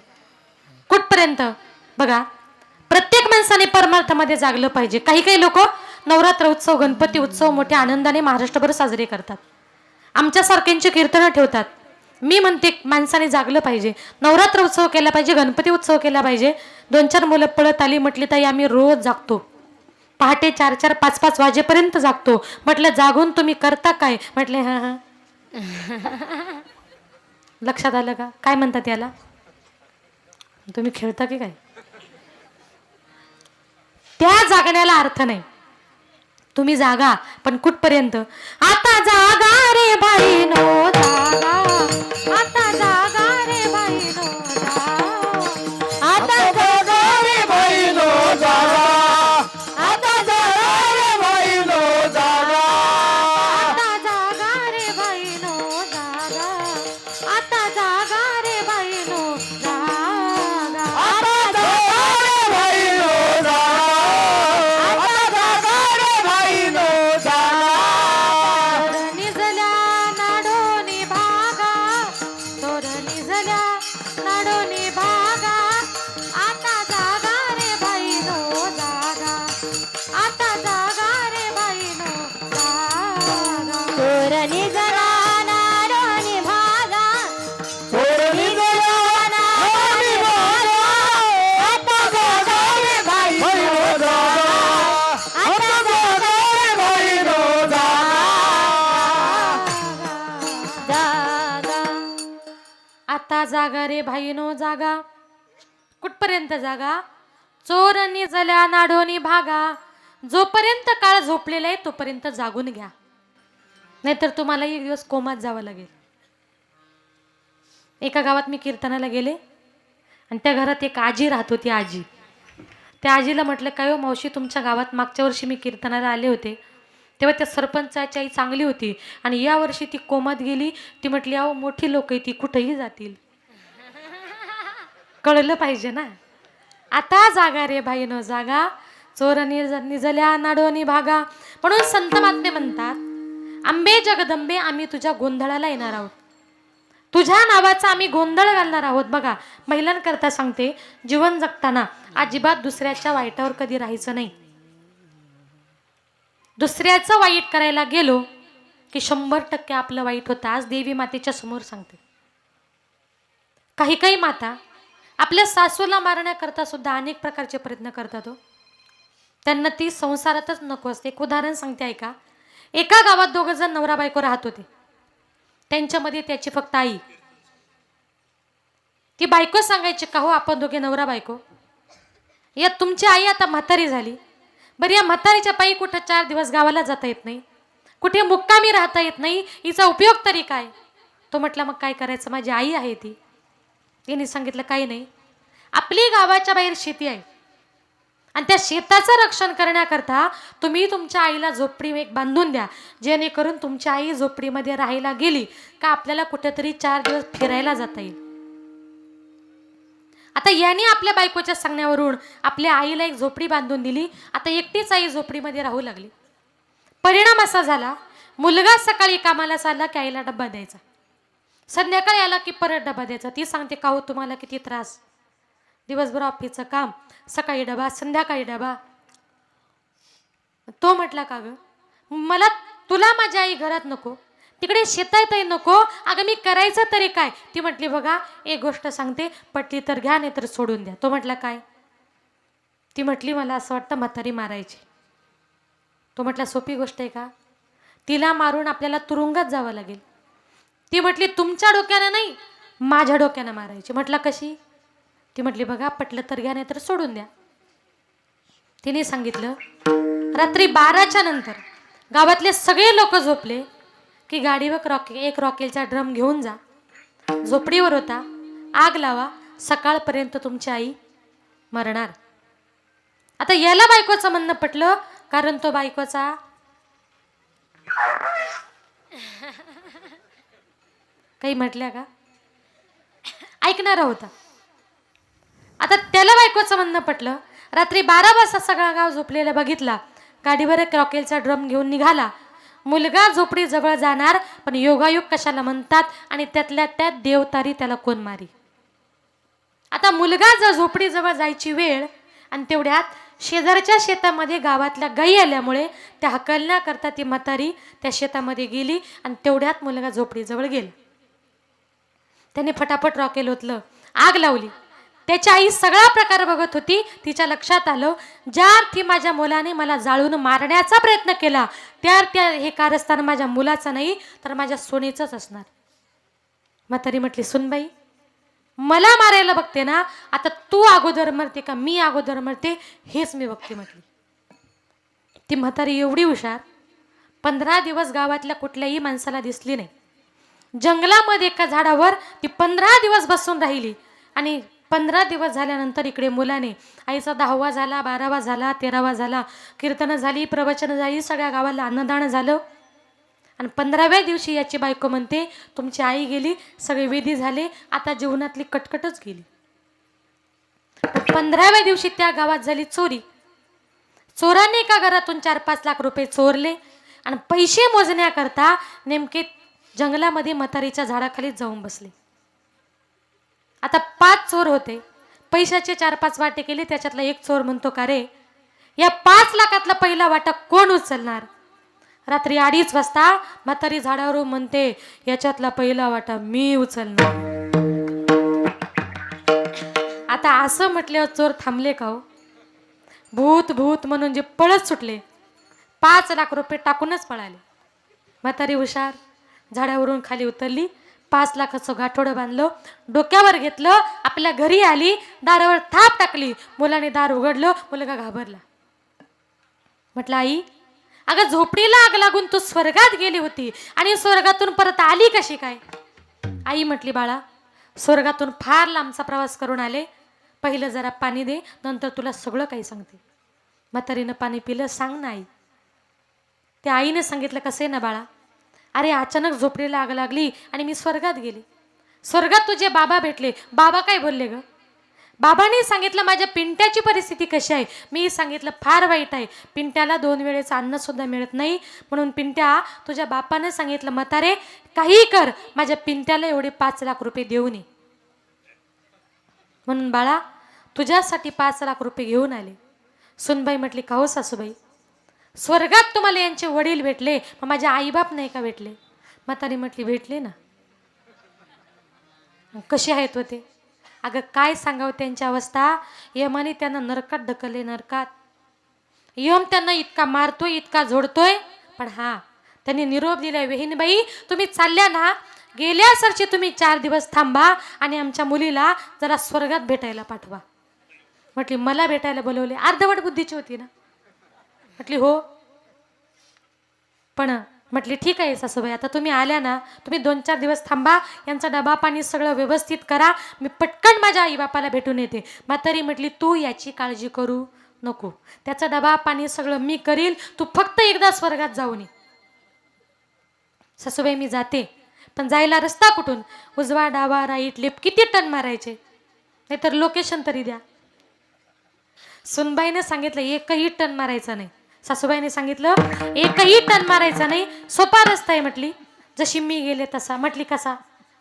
कुठपर्यंत? बघा, प्रत्येक माणसाने परमार्थामध्ये जागलं पाहिजे. काही काही लोक नवरात्र उत्सव, गणपती उत्सव मोठ्या आनंदाने महाराष्ट्रभर साजरे करतात. आमच्यासारख्यांची कीर्तनं ठेवतात. मी म्हणते माणसाने जागलं पाहिजे. नवरात्र उत्सव केला पाहिजे, गणपती उत्सव केला पाहिजे. 2-4 मुलं पळत आली, म्हटली ताई आम्ही रोज जागतो, पहाटे 4-4, 5-5 वाजेपर्यंत जागतो. म्हटलं जागून तुम्ही करता काय? म्हटले हा हा. लक्षात आलं का काय म्हणतात याला? तुम्ही खेळता की काय? त्या जागण्याला अर्थ नाही. तुम्ही जागा, पण कुठपर्यंत? आता जागा रे बाईनो जागा, आता जागा रे बाईनो जागा, आता जागा रे बाईनो जागा, आता जागा रे बाईनो जागा, आता जागा रे बाईनो जागा, आता जागा रे बाईनो जागा, आता जागा रे बाईनो जागा, आता जागा रे बाईनो जागा. तोर निजल्या नाडोनी भागा, तोर निजल्या नाडोनी भागा, आता जागा रे बाईनो जागा, आता जागा रे बाईनो जागा. तोर निजला नाडोनी भागा, थोरली जरा नाडी भागा, आता जागा रे बाईनो जागा, आता जागा रे बाईनो जागा. जागा. आता जागा रे भाईनो जागा. कुठपर्यंत जागा? चोर निजल्या नाडोनी भागा. जोपर्यंत काळ झोपलेला आहे तोपर्यंत जागून घ्या, नाहीतर तुम्हाला एक दिवस कोमात जावं लागेल. एका गावात मी कीर्तनाला गेले आणि त्या घरात एक आजी राहत होती. आजी, त्या आजीला म्हटलं काय हो मावशी, तुमच्या गावात मागच्या वर्षी मी कीर्तनाला आले होते तेव्हा त्या सरपंचाची आई चांगली होती आणि या वर्षी ती कोमात गेली. ती म्हटली अहो मोठी लोक आहे ती, कुठेही जातील. कळलं पाहिजे ना. आता जागा रे भाईनो जागा, चोर निजल्या नाडोनी भागा. म्हणून संत महात्मे म्हणतात आंबे जगदंबे आम्ही तुझ्या गोंधळाला येणार आहोत, तुझ्या नावाचा आम्ही गोंधळ घालणार आहोत. बघा, महिलांकरता सांगते, जीवन जगताना अजिबात दुसऱ्याच्या वाईटावर कधी राहायचं नाही. दुसऱ्याचं वाईट करायला गेलो की 100% आपलं वाईट होतं. आज देवी मातेच्या समोर सांगते, काही काही माता आपल्या सासूला मारण्याकरता सुद्धा अनेक प्रकारचे प्रयत्न करतात हो. त्यांना ती संसारातच नको असते. एक उदाहरण सांगते ऐका. एका गावात 2 जण नवरा बायको राहत होते. त्यांच्यामध्ये त्याची फक्त आई. ती बायको सांगायची का हो आपण दोघे नवरा बायको, या तुमची आई आता म्हातारी झाली, बरं या म्हातारीच्या पायी कुठं 4 दिवस गावाला जाता येत नाही, कुठे मुक्कामी राहता येत नाही, हिचा उपयोग तरी काय? तो म्हटला मग काय करायचं, माझी आई आहे ती. तिने सांगितलं काही नाही, आपली गावाच्या बाहेर शेती आहे आणि त्या शेताचं रक्षण करण्याकरता तुम्ही तुमच्या आईला झोपडी एक बांधून द्या, जेणेकरून तुमची आई झोपडीमध्ये राहायला गेली का आपल्याला कुठेतरी 4 दिवस फिरायला जाता येईल. आता याने आपल्या बायकोच्या सांगण्यावरून आपल्या आईला एक झोपडी बांधून दिली. आता एकटीच आई झोपडीमध्ये राहू लागली. परिणाम असा झाला, मुलगा सकाळी कामाला चालला की आईला डब्बा द्यायचा, संध्याकाळी आला की परत डबा द्यायचा. ती सांगते का हो तुम्हाला किती त्रास, दिवसभर ऑफिसचं काम, सकाळी डबा संध्याकाळी डबा. तो म्हटला का ग मला, तुला माझी आई घरात नको, तिकडे शेतातही नको, अगं मी करायचं तरी काय? ती म्हटली बघा एक गोष्ट सांगते, पटली तर घ्या नाही तर सोडून द्या. तो म्हटला काय? ती म्हटली मला असं वाटतं म्हातारी मारायची. तो म्हटला सोपी गोष्ट आहे का, तिला मारून आपल्याला तुरुंगात जावं लागेल. ती म्हटली तुमच्या डोक्यानं नाही माझ्या डोक्यानं मारायची. म्हटलं कशी? ती म्हटली बघा पटलं तर घ्या नाही तर सोडून द्या. तिने सांगितलं रात्री 12च्या नंतर गावातले सगळे लोक झोपले की गाडीवर एक रॉकेलचा ड्रम घेऊन जा झोपडीवर होता, आग लावा, सकाळपर्यंत तुमची आई मरणार. आता याला बायकोचं म्हणणं पटलं, कारण तो बायकोचा काही म्हटल्या का, ऐकणारा होता. आता त्याला बायकोचं म्हणणं पटलं. रात्री 12 वाजता सगळा गाव झोपलेला बघितला. गाडीवर एक रॉकेलचा ड्रम घेऊन निघाला. मुलगा झोपडी जवळ जाणार, पण योगायोग कशाला म्हणतात आणि त्यातल्या त्यात देवतारी त्याला कोण मारी. आता मुलगा जर झोपडी जवळ जायची वेळ आणि तेवढ्यात शेजारच्या शेतामध्ये गावातल्या गायी आल्यामुळे त्या हकलण्याकरता ती म्हातारी त्या शेतामध्ये गेली आणि तेवढ्यात मुलगा झोपडीजवळ गेला. त्याने फटाफट रॉकेल ओतलं, आग लावली. त्याची आई सगळा प्रकार बघत होती. तिच्या लक्षात आलं, ज्या अर्थी माझ्या मुलाने मला जाळून मारण्याचा प्रयत्न केला त्या अर्थी हे कारस्थान माझ्या मुलाचं नाही तर माझ्या सोनीचंच असणार. म्हातारी म्हटली, सुनबाई मला मारायला बघते ना, आता तू अगोदर मरते का मी अगोदर मरते हेच मी बघते म्हटली. ती म्हातारी एवढी हुशार, 15 दिवस गावातल्या कुठल्याही माणसाला दिसली नाही. जंगलामध्ये एका झाडावर ती 15 दिवस बसून राहिली आणि 15 दिवस झाल्यानंतर इकडे मुलाने, आईचा 10वा झाला, 12वा झाला, 13वा झाला, कीर्तनं झाली, प्रवचनं झाली, सगळ्या गावाला अन्नदान झालं. आणि 15व्या दिवशी याची बायको म्हणते, तुमची आई गेली, सगळे विधी झाले, आता जीवनातली कटकटच गेली. 15व्या दिवशी त्या गावात झाली चोरी. चोरांनी एका घरातून 4-5 लाख रुपये चोरले आणि पैसे मोजण्याकरता नेमके जंगलामध्ये म्हातारीच्या झाडाखाली जाऊन बसले. आता 5 चोर होते, पैशाचे 4-5 वाटे केले. त्याच्यातला एक चोर म्हणतो, का रे या 5 लाखातला पहिला वाटा कोण उचलणार. रात्री 2:30 वाजता म्हातारी झाडावर म्हणते, याच्यातला पहिला वाटा मी उचलणार. आता असं म्हटल्यावर चोर थांबले का हो. भूत भूत म्हणून जे पळत सुटले, 5 लाख रुपये टाकूनच पळाले. म्हातारी हुशार, झाडावरून खाली उतरली, 5 लाखाचं गाठोडं बांधलं, डोक्यावर घेतलं, आपल्या घरी आली, दारावर थाप टाकली. मुलाने दार उघडलं, मुलगा घाबरला. म्हटलं, आई अगं झोपडीला आग लागून तू स्वर्गात गेली होती आणि स्वर्गातून परत आली कशी काय. आई म्हटली, बाळा स्वर्गातून फार लांबचा प्रवास करून आले, पहिलं जरा पाणी दे, नंतर तुला सगळं काही सांगते. म्हातारीनं पाणी पिलं. सांग ना आई. त्या आईने सांगितलं, कसं आहे ना बाळा, अरे अचानक झोपडीला आग लागली आणि मी स्वर्गात गेले. स्वर्गात तुझे बाबा भेटले. बाबा काय बोलले ग. बाबांनी सांगितलं माझ्या पिंट्याची परिस्थिती कशी आहे. मी सांगितलं फार वाईट आहे, पिंट्याला 2 वेळेचं अन्न सुद्धा मिळत नाही. म्हणून पिंट्या तुझ्या बापानं सांगितलं, म्हातारे काही कर, माझ्या पिंट्याला एवढे 5 लाख रुपये देऊन ये. म्हणून बाळा तुझ्यासाठी 5 लाख रुपये घेऊन आले. सुनबाई म्हटली, का हो सासूबाई, स्वर्गात तुम्हाला यांचे वडील भेटले, मग माझे आईबाप नाही का भेटले. म्हातारी म्हटली, भेटले ना. कसे आहेत होते. अगं काय सांगावं त्यांची अवस्था. यमाने त्यांना नरकात ढकलले, नरकात. यम त्यांना इतका मारतोय, इतका झोडतोय, पण हा त्यांनी निरोप दिलाय, वेहिनबाई तुम्ही चालल्या ना, गेल्या सरची तुम्ही 4 दिवस थांबा आणि आमच्या मुलीला जरा स्वर्गात भेटायला पाठवा. म्हटली, मला भेटायला बोलवले. अर्धवट बुद्धीची होती ना. म्हटली, हो. पण म्हटली, ठीक आहे सासूबाई, आता तुम्ही आल्या ना, तुम्ही 2-4 दिवस थांबा, यांचा डबा पाणी सगळं व्यवस्थित करा, मी पटकन माझ्या आईबापाला भेटून येते. म्हातारी म्हटली, तू याची काळजी करू नको, त्याचा डबा पाणी सगळं मी करील, तू फक्त एकदा स्वर्गात जाऊन ये. सासूबाई मी जाते, पण जायला रस्ता कुठून. उजवा डावा राईट लेफ्ट किती टन मारायचे, नाहीतर लोकेशन तरी द्या. सुनबाईने सांगितलं, 1ही टन मारायचा नाही. सासूबाईने सांगितलं, 1ही टन मारायचा नाही, सोपा रस्ता आहे. म्हटली, जशी मी गेले तसा. म्हटली, कसा.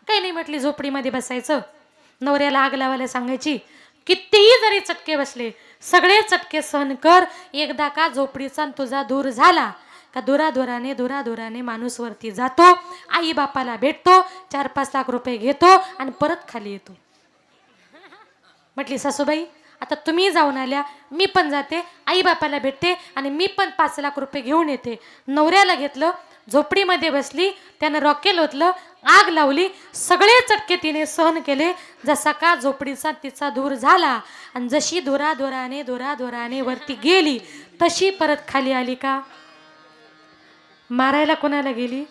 काही नाही म्हटली, झोपडीमध्ये बसायचं, नवऱ्याला आग लावायला सांगायची, कितीही जरी चटके बसले सगळे चटके सहन कर, एकदा का झोपडीचा तुझा दूर झाला का दुरादुराने माणूस वरती जातो, आई बापाला भेटतो, 4-5 लाख रुपये घेतो आणि परत खाली येतो. म्हटली, सासूबाई आता तुम्ही जाऊन आल्या, मी पण जाते, आई बापाला भेटते आणि मी पण 5 लाख रुपये घेऊन येते. नवऱ्याला घेतलं, झोपडीमध्ये बसली, त्यानं रॉकेल ओतलं, आग लावली, सगळे चटके तिने सहन केले. जसा का झोपडीचा तिचा दूर झाला आणि जशी दुरादुराने वरती गेली तशी परत खाली आली का. मारायला कोणाला गेली,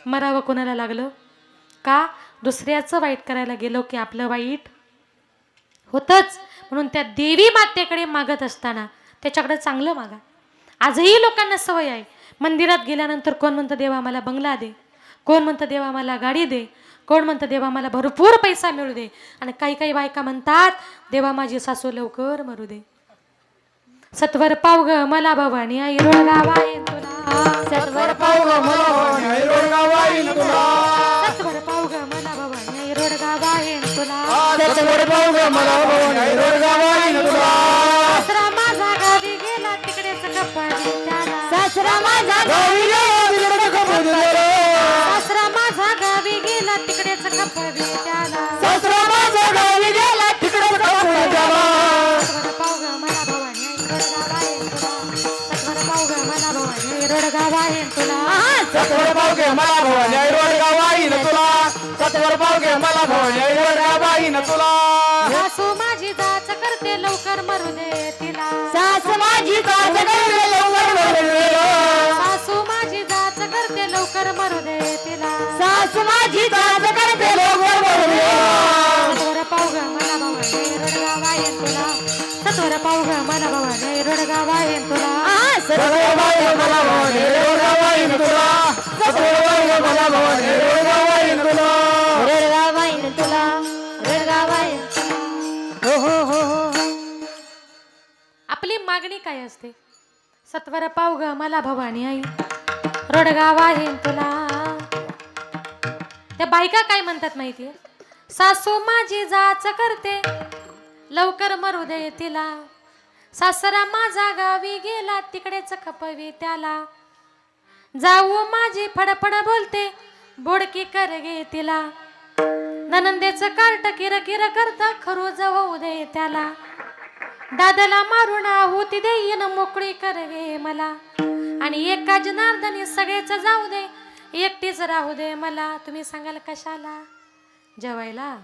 मरावं कोणाला लागलं का. दुसऱ्याचं वाईट करायला गेलो की आपलं वाईट होतच. म्हणून त्या देवी मातेकडे मागत असताना त्याच्याकडे चांगलं मागा. आजही लोकांना सवय आहे, मंदिरात गेल्यानंतर कोण म्हणतं देवा मला बंगला दे, कोण म्हणतं देवा मला गाडी दे, कोण म्हणतं देवा मला भरपूर पैसा मिळू दे, आणि काही काही बायका म्हणतात देवा माझी सासू लवकर मरू दे. सत्वर पाव ग मला भवानी आई रोडगावा येईन तुला, सत्वर पाव ग मला भवानी आई रोडगावा येईन तुला, सत्वर पाव ग मला भवानी आई रोडगावा येईन तुला, सत्वर पाव ग मला भवानी आई रोडगावा येईन तुला. सासरा माझा गावी गेला तिकडेच कपाडी त्याला, सासरा माझा गावी गेला तिकडे खपू दे रे, सासरा माझा गावी गेला तिकडेच कपाडी त्याला, सासरा माझा गावी गेला तिकडे खपू दे त्याला. सत्वर पाव ग मला भवानी आई रोडगावा येईन तुला, सत्वर पाव ग मला भवानी आई रोडगावा येईन तुला, सत्वर पाव गे मला भवानी आई रोडगावा येईन तुला, सत्वर पाव गे मला भवानी आई रोडगावा येईन तुला. सासू माझी जाच करते लवकर मरू दे तिला, सास माझी जाच करते लवकर मरू दे, सासू माझी जाच करते लवकर मरू दे तिला, सास माझी जाच करते लवकर मरू दे. सत्वर पाव ग मला भवानी रोडगावा येईन तुला, सत्वर पाव ग मला भवानी रोडगावा येईन तुला, सत्वर पाव गे मला भवानी आई रोडगावा येईन तुला, सत्वर पाव गे मला भवानी आई रोडगावा येईन तुला. रडगावा येईन तुला, रडगावा येईन तुला. हो हो हो हो. आपली मागणी काय असते? सत्वर पाव ग मला भवानी आई रोडगावा येईन तुला. त्या बायका काय म्हणतात माहितीये? सासू माझी जाच करते लवकर मरू दे तिला, सासरा माझा गावी गेला तिकडेच खपवी त्याला, जाऊ माझी फडफड बोलते बोडकी कर गे तिला, ननंदेचं कार्ट किर किर करता खरूज होऊ दे त्याला, दादाला मारून आहुती देईन मोकळी कर गे मला, आणि एका जनार्दनी सगळेच जाऊ दे एकटीच राहू दे मला. तुम्ही सांगाल कशाला? जेवायला.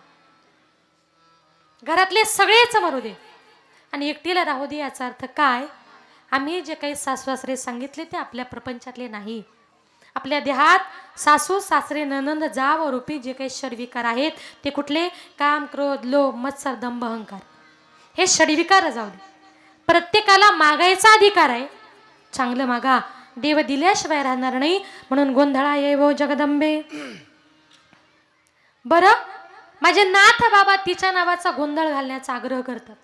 घरातले सगळेच मरू दे आणि एकटीला राहू दे याचा अर्थ काय? आम्ही जे काही सासू-सासरे सांगितले ते आपल्या प्रपंचातले नाही. आपल्या देहात सासू सासरे ननंद जाव रूपी जे काही षडविकार आहेत ते कुठले? काम क्रोध लोभ मत्सर दंभ अहंकार, हे षडविकार जाऊ दे. प्रत्येकाला मागायचा अधिकार आहे, चांगलं मागा, देव दिल्याशिवाय राहणार नाही. म्हणून गोंधळा येवो जगदंबे. बरं, माझे नाथ बाबा तिच्या नावाचा गोंधळ घालण्याचा आग्रह करतात.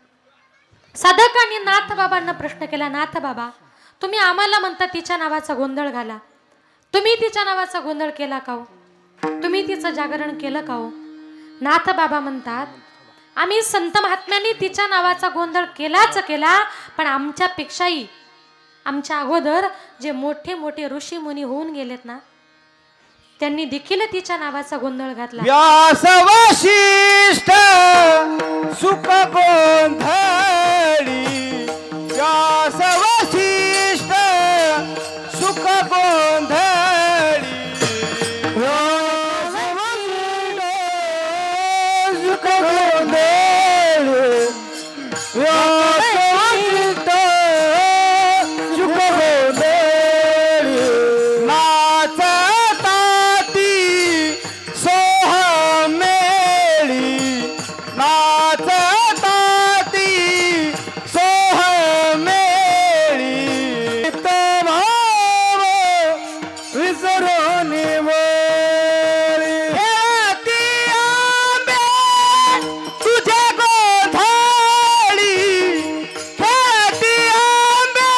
साधकांनी नाथ बाबांना प्रश्न केला, नाथ बाबा तुम्ही आम्हाला म्हणता तिच्या नावाचा गोंधळ घाला, तुम्ही तिच्या नावाचा गोंधळ केला का हो? तुम्ही तिचं जागरण केलं का हो? नाथ बाबा म्हणतात, आम्ही संत महात्म्यांनी तिच्या नावाचा गोंधळ केलाच केला, पण आमच्यापेक्षाही आमच्या अगोदर जे मोठे मोठे ऋषी मुनी होऊन गेलेत ना, त्यांनी देखील तिच्या नावाचा गोंधळ घातला. व्यास वशिष्ठ सुख गोंधळी, व्यास वशिष्ठ सुख गोंधळी, व्यास वशिष्ठ सुख गोंधळी, व्यास वशिष्ठ सुख गोंधळी. नाचताती सोहमेळी, नाचताती सोहमेळी, भाव विसरून वळी. खेळती आंबे तुझ्या गोंधळी, खेळती आंबे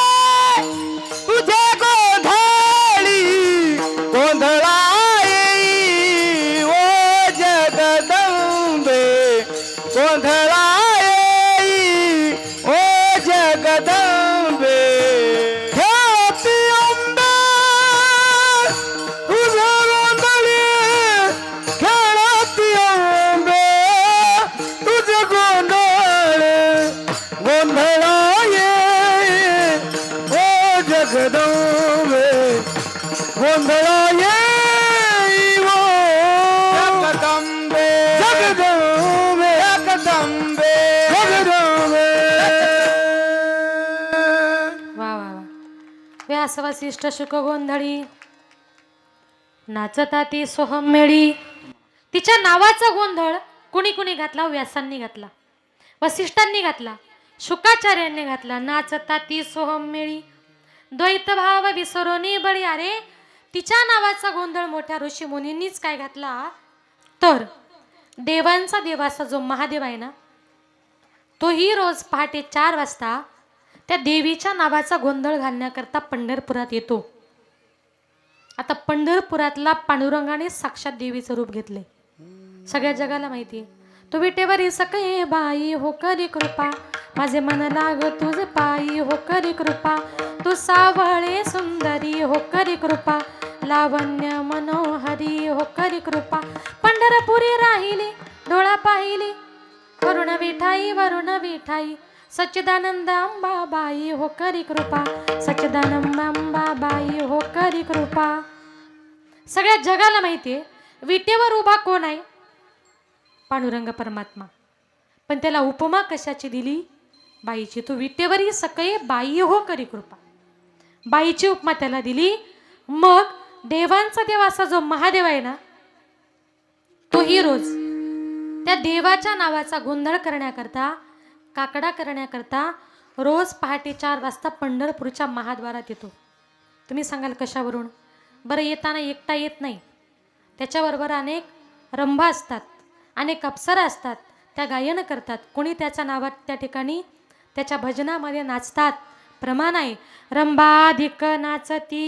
तुझ्या गोंधळी, गोंधळा येई ओ जगदंबे, गोंधळा येई ओ जगदंबे. खेळती आंबे तुझ्या गोंधळी, खेळती आंबे तुझे गोंधळ, गोंधळा येई ओ जगदंबे, गोंधळा येई ओ जगदंबे, जगदंबे, जगदंबे, जगदंबे. वा वा वा. व्यास वसिष्ठ शुक गोंधळी, नाचता ती सोहमेळी, तिच्या नावाचा गोंधळ कुणी कुणी घातला? व्यासांनी घातला, वसिष्ठांनी घातला, शुकाचार्यांनी घातला. नाचता ती सोहम मिळी द्वैत भाव विसरोनी बळी. अरे तिच्या नावाचा गोंधळ मोठ्या ऋषी मुनींनीच काय घातला? तर देवांचा देवाचा जो महादेव आहे ना, तोही रोज पहाटे 4 वाजता त्या देवीच्या नावाचा गोंधळ घालण्याकरता पंढरपुरात येतो. आता पंढरपुरातला पांडुरंगाने साक्षात देवीचं रूप घेतले, सगळ्या जगाला माहिती आहे. तू विटेवरी सखे बाई हो करी कृपा, माझे मन लाग तुझ पायी हो करी कृपा, तू सावळे सुंदरी हो करी कृपा, लावण्य मनोहरी हो करी कृपा, पंढरपुरी राहिली डोळा पाहिली, वरुण विठाई सच्चिदानंद अंबाबाई हो करी कृपा, सच्चिदानंद अंबाबाई हो करी कृपा. सगळ्या जगाला माहितीये विटेवर उभा कोण आहे? पांडुरंग परमात्मा. पण त्याला उपमा कशाची दिली? बाईची. तू विटेवरी सकै बाई हो करी कृपा, बाईची उपमा त्याला दिली. मग देवांचा देव असा जो महादेव आहे ना, तोही रोज त्या देवाच्या नावाचा गोंधळ करण्याकरता, काकडा करण्याकरता रोज पहाटे 4 वाजता पंढरपूरच्या महाद्वारात येतो. तुम्ही सांगाल कशावरून? बरं, येताना एकटा येत नाही, त्याच्याबरोबर अनेक रंभा असतात, अनेक अप्सरा असतात, त्या गायन करतात. कोणी त्याच्या नावात त्या ठिकाणी त्याच्या भजनामध्ये नाचतात. प्रमाण आहे, रंभाधिक नाचती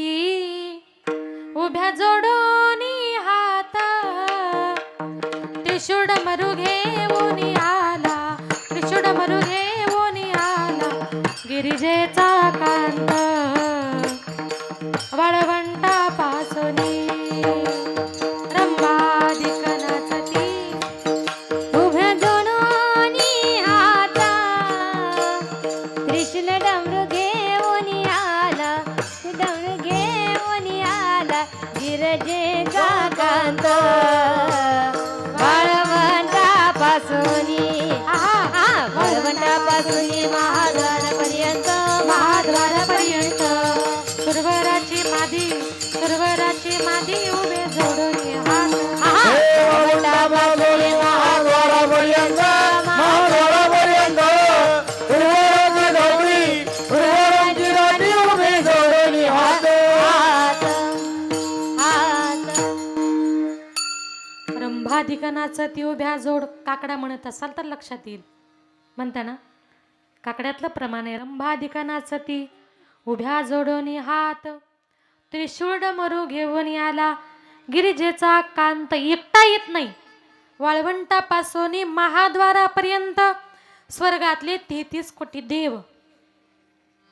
उभ्या जोडोनी हात, त्रिशूळ मरु घेऊन आला, त्रिशूळ मरु घेऊन आला, गिरिजेचा कांत वाळवंटा पासोनी, रंभाधिक नाचती उभ्या जोडोनी हाता, त्रिशूल डमरू घेऊन आला, डमरू घेऊन आला, गिरजेचा कांत वाळवंटापासूनी, वाळवंटापासूनी महाद्वारापर्यंत, महाद्वारापर्यंत सुरवराची मादी उभे जोडून रंभाधिकनाचं ती उभ्या जोड. काकडा म्हणत असाल तर लक्षात येईल. म्हणता ना, काकड्यातलं प्रमाण आहे. रंभाधिकनाचं ती उभ्या जोडोनी हात, त्रिशूळ डमरू घेऊन आला, गिरिजेचा कांत. एकटा येत नाही, वाळवंटापासून महाद्वारापर्यंत स्वर्गातले 33 कोटी देव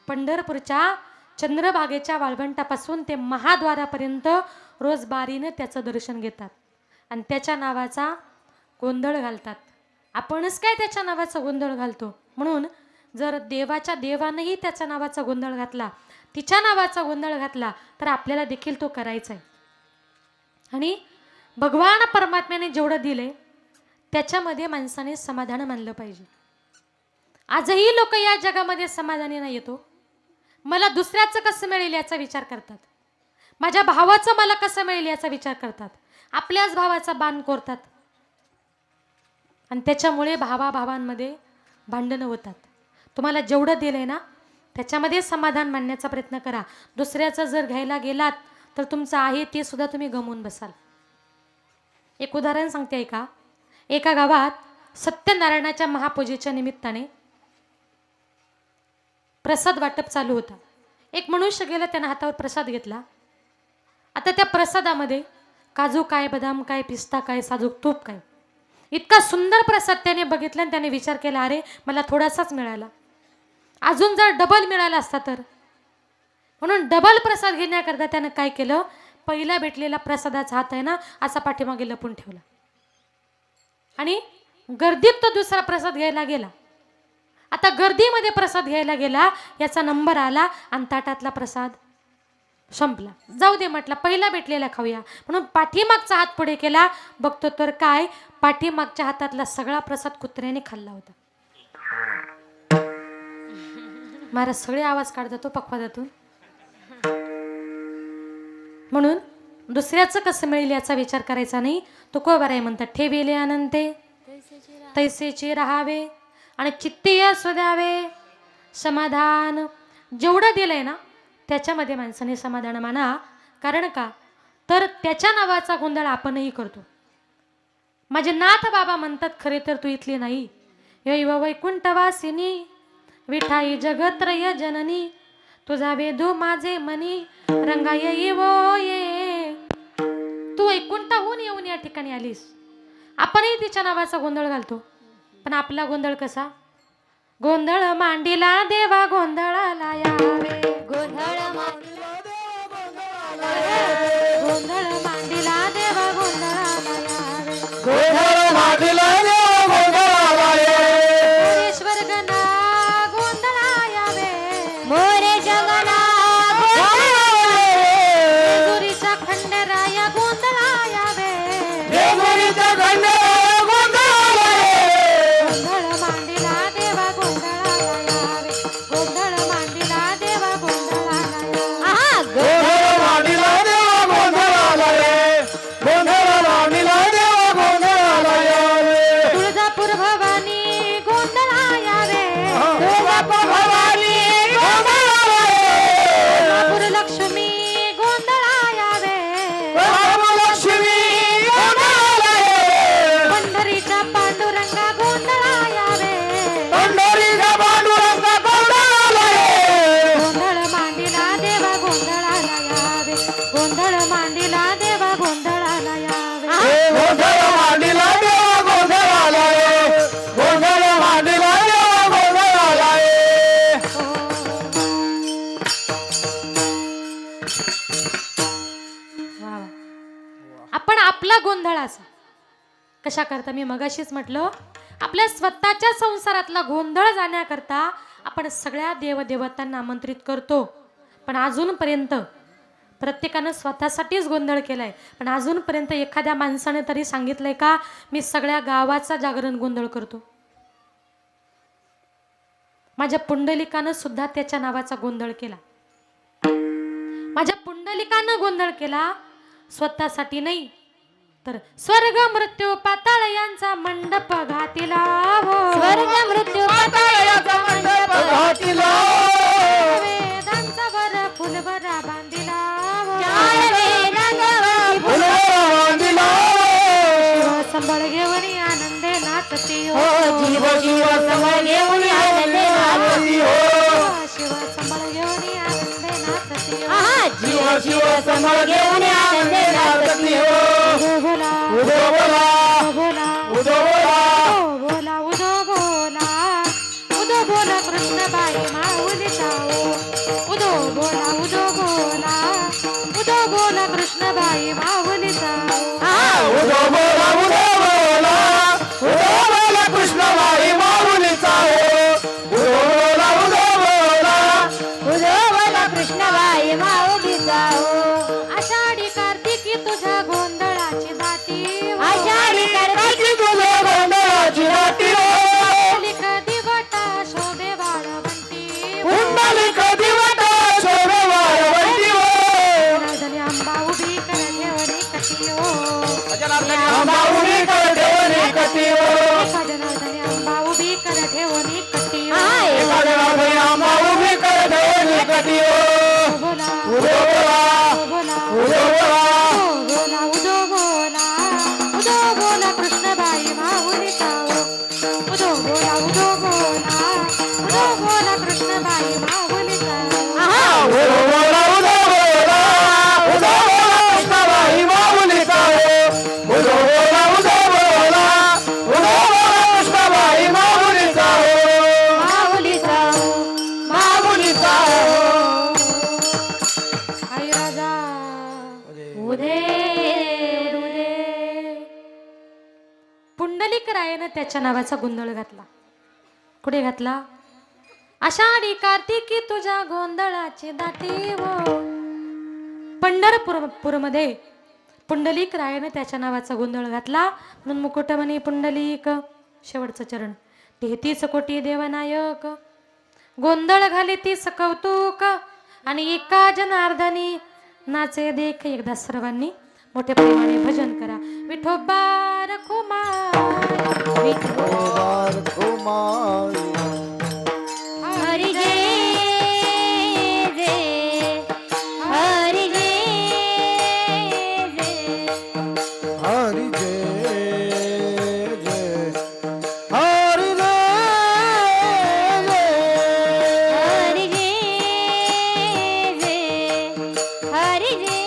पंढरपूरच्या चंद्रभागेच्या वाळवंटापासून ते महाद्वारापर्यंत रोज बारीनं त्याचं दर्शन घेतात आणि त्याच्या नावाचा गोंधळ घालतात. आपणच काय त्याच्या नावाचा गोंधळ घालतो. म्हणून जर देवाच्या देवानंही त्याच्या नावाचा गोंधळ घातला, तिच्या नावाचा गोंधळ घातला, तर आपल्याला देखील तो करायचा आहे. आणि भगवान परमात्म्याने जेवढं दिले त्याच्यामध्ये माणसाने समाधान मानलं पाहिजे. आजही लोक या जगामध्ये समाधानी नाही येतो. मला दुसऱ्याचं कसं मिळेल याचा विचार करतात, माझ्या भावाचं मला कसं मिळेल याचा विचार करतात, आपल्याच भावाचा बाण कोरतात आणि त्याच्यामुळे भावाभावांमध्ये भांडणं होतात. तुम्हाला जेवढं दिलंय ना त्याच्यामध्ये समाधान मानण्याचा प्रयत्न करा. दुसऱ्याचं जर घ्यायला गेलात तर तुमचं आहे ते सुद्धा तुम्ही गमवून बसाल. एक उदाहरण सांगते ऐका. एका गावात सत्यनारायणाच्या महापूजेच्या निमित्ताने प्रसाद वाटप चालू होता. एक मनुष्य गेला, त्यानं हातावर प्रसाद घेतला. आता त्या प्रसादामध्ये काजू काय, बदाम काय, पिस्ता काय, साजूक तूप काय, इतका सुंदर प्रसाद त्याने बघितला आणि त्याने विचार केला, अरे मला थोडासाच मिळाला, अजून जर डबल मिळाला असता तर. म्हणून डबल प्रसाद घेण्याकरता त्यानं काय केलं, पहिला भेटलेला प्रसादाचा हात आहे ना असा पाठीमागे लपून ठेवला आणि गर्दीत तो दुसरा प्रसाद घ्यायला गेला. आता गर्दीमध्ये प्रसाद घ्यायला गेला, याचा नंबर आला आणि ताटातला प्रसाद संपला. जाऊ दे म्हटलं, पहिला भेटलेला खाऊया म्हणून पाठीमागचा हात पुढे केला. बघतो तर काय, पाठीमागच्या हातातला सगळा प्रसाद कुत्र्याने खाल्ला होता. महाराज सगळे आवाज काढतात तो पक्वादातून. म्हणून दुसऱ्याचं कसं मिळेल याचा विचार करायचा नाही. तुकोबाराय म्हणतात ठेविले अनंते तैसेचे राहावे आणि चित्ती असू द्यावे समाधान. जेवढं दिलंय ना त्याच्यामध्ये माणसाने समाधान माना. कारण का तर त्याच्या नावाचा गोंधळ आपणही करतो. माझे नाथ बाबा म्हणतात खरे तर तू इथली नाही. यै वैकुंठवासिनी विठाई जगत्रय जननी तुझा वेदू माझे मनी रंगा येईवो ये. तू वैकुंठाहून येऊन या ठिकाणी आलीस. आपणही तिच्या नावाचा गोंधळ घालतो. पण आपला गोंधळ कसा? गोंधळ मांडीला देवा गोंधळाला यावे. गोंधळ गोंधळ मांडीला देवा गोंधळाला यावे. गोंधळ मांडीला देवा गोंधळाला यावे. ईश्वर गणा गोंधळा यावे. मोरे जगना जेजुरीचा खंडेराया गोंधळा यावे. जेजुरीचा खंडेराया गोंधळाला यावे. गोंधळ मांडीला देवा गोंधळाला यावे. गोंधळ मांडीला देवा गोंधळाला यावे. गोंधळ मांडीला देवा गोंधळाला यावे. गोंधळ मांडीला देवा गोंधळाला यावे. तुळजापूर भवानी गोंधळा यावे. तुळजापूर भवानी गोंधळाला यावे. तुळजापूर लक्ष्मी गोंधळा यावे. लक्ष्मी गोंधळाला यावे. पंढरीचा पांडुरंगा गोंधळा यावे. पंढरीचा पांडुरंग गोंधळाला यावे. गोंधळ मांडीला देवा गोंधळाला यावे. गोंधळ मांडीला देवा गोंधळाला यावे. गोंधळ मांडीला देवा गोंधळाला यावे. गोंधळ मांडीला देवा गोंधळाला यावे. वा वा. आपण आपला गोंधळ असा कशा करता मी मगाशीच म्हटलं आपल्या स्वतःच्या संसारातला गोंधळ जाण्याकरता आपण सगळ्या देवदेवतांना आमंत्रित करतो. पण अजूनपर्यंत प्रत्येकानं स्वतःसाठीच गोंधळ केलाय. पण अजूनपर्यंत एखाद्या माणसाने तरी सांगितलंय का मी सगळ्या गावाचा जागरण गोंधळ करतो. माझ्या पुंडलिकानं सुद्धा त्याच्या नावाचा गोंधळ केला. माझ्या पुंडलिकानं गोंधळ केला स्वतःसाठी नाही तर स्वर्ग मृत्यू पाताळ यांचा मंडप घातिला हो. स्वर्ग मृत्यू पाताळाचा मंडप घातिला. वेदांचा वर फुलभरा बांधिला हो. चार वेदांवर फुलभरा बांधिला. शिव संबळ घेऊन आनंदे नाचती हो. जीव जीव समळ घेऊन आनंदे नाचती हो. शिव संबळ घेऊन आनंदे नाचती हो. जीव जीव समळ घेऊन आनंदे नाचती हो. उदो बोला उदो बोला उदो बोला उदो बोला बोला उदो बोला उदो बोला कृष्णबाई माऊलीचा ओ. उदो बोला उदो बोला उदो बोला कृष्णबाई माऊलीचा ओ. उदो बोला उदो बोला उदो बोला कृष्णबाई माऊलीचा हो. उदो बोला उदो बोला उदो बोला कृष्णबाई माऊलीचा हो. आषाढी कार्तिकी तुझ्या गोंधळाची दाटी हो. आषाढी काकी तुझ्या गोंधळाची वाटी हो. लिख दिवटा शोभे वाळवंटी हो. पुंडलिक दिवटा शोभे वाळवंटी हो. राजनी आंबा उभी कर ठेवणी कटी हो. आंबा उभी कर ठेवणी कटी हो. राजनी आंबा उभी कर ठेवणी कटी हो. एखाद्या रात्री आंबा उभी कर ठेवणी कटी हो. बोला उदो बोला बोला उदो बोला बोला उदो बोला उदो बोला कृष्णबाई माऊलीचा ओ. उदो बोला उदो बोला कृष्णबाई माऊलीचा ओ. उदो बोला उदो बोला उदो बोला कृष्णबाई माऊलीचा हो. उदो बोला उदो बोला उदो बोला कृष्णबाई माऊलीचा हो. माऊलीचा हो. माऊलीचा हो. आई राजा उदे उदे. पुंडलिक रायानं त्याच्या नावाचा गोंधळ घातला. कुठे घातला? आषाढी तुझ्या गोंधळाची दाटी हो. पंढरपूरमध्ये पुंडलिक रायानं त्याच्या नावाचा गोंधळ घातला म्हणून मुकुटमणी पुंडलिक शेवटचं चरण 33 कोटी देवनायक गोंधळ घाली तीस कौतुक आणि एका जनार्दनी नाचे देख एकदा सर्वांनी मोठ्या प्रेमाने भजन करा. विठोबा रखुमाई कुमारी हरी जय जय हरी जय जय हरी जय जय हरी जय जय हरी जय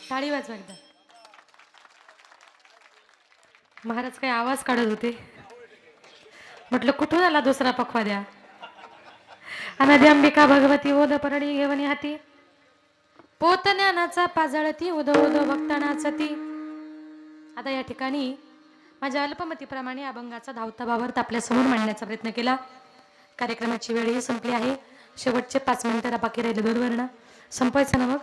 टाळी वाजवा एकदा. महाराज काही आवाज काढत होते. म्हटलं कुठून आला दुसरा पखवा द्या. अनादी अंबिका भगवती ओद परडी घेवनी हाती पोत ज्ञानाचा पाजळती उद उद भक्तानाचती. आता या ठिकाणी माझ्या अल्पमतीप्रमाणे अभंगाचा धावता भावार्थ आपल्या समोर मांडण्याचा प्रयत्न केला. कार्यक्रमाची वेळही संपली आहे. शेवटचे 5 मिनिटं बाकी राहिले. 2 वर्ण संपवायचं ना मग.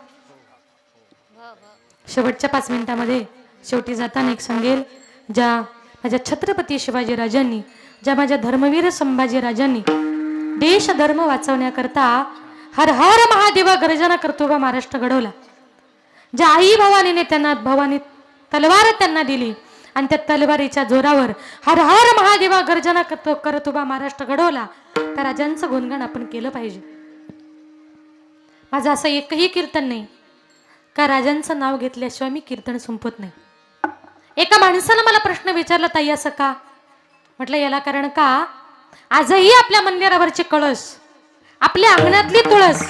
शेवटच्या 5 मिनिटामध्ये शेवटी जाताना एक सांगेल, ज्या माझ्या छत्रपती शिवाजी राजांनी, ज्या माझ्या धर्मवीर संभाजी राजांनी देश धर्म वाचवण्याकरता हर हर महादेवा गर्जना करतो बा महाराष्ट्र घडवला. ज्या आई भवानीने त्यांना भवानी तलवार त्यांना दिली आणि त्या तलवारीच्या जोरावर हर हर महादेवा गर्जना करतो बा महाराष्ट्र घडवला. त्या राजांचं गुणगान आपण केलं पाहिजे. माझं असं एकही कीर्तन नाही का राजांचं नाव घेतल्याशिवाय मी कीर्तन संपत नाही. एका माणसानं मला प्रश्न विचारला, ताई असं का? म्हटलं याला कारण का आजही आपल्या मंदिरावरचे कळस, आपल्या अंगणातली तुळस,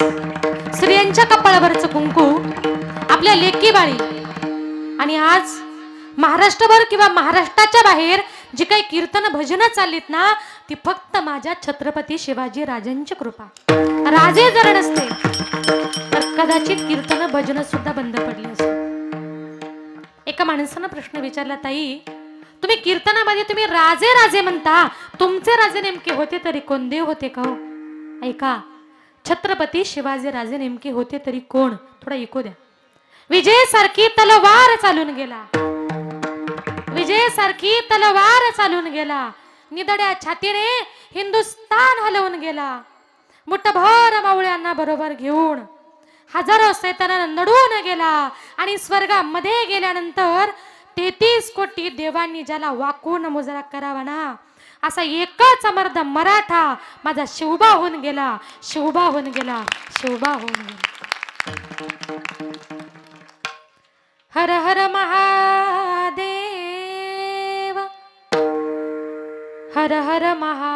स्त्रियांच्या कपाळावरचं कुंकू, आपल्या लेकी बाळी आणि आज महाराष्ट्रभर किंवा महाराष्ट्राच्या बाहेर जी काही कीर्तन भजनं चाललीत ना, ती फक्त माझ्या छत्रपती शिवाजी राजांची कृपा. राजे जर नसते तर कदाचित कीर्तन भजन सुद्धा बंद पडली असते. एका माणसानं प्रश्न विचारला, ताई तुम्ही कीर्तनामध्ये तुम्ही राजे राजे म्हणता, तुमचे राजे नेमके होते तरी कोण? देव होते का हो? ऐका, छत्रपती शिवाजी राजे नेमके होते तरी कोण? थोडा ऐकू द्या. विजय सारखी तलवार चालून गेला, विजय सारखी तलवार चालून गेला, निदड्या छातीने हिंदुस्तान हलवून गेला. मुठभर मावळ्यांना बरोबर घेऊन हजारो सैतानांना नडून गेला आणि स्वर्गामध्ये गेल्यानंतर 33 कोटी देवांनी ज्याला वाकून मुजरा करावा ना, असा एकच अमर्द मराठा माझा शिवबा होऊन गेला, शिवबा होऊन गेला, शिवबा होऊन गेला. हर हर महादेव हर हर महादेव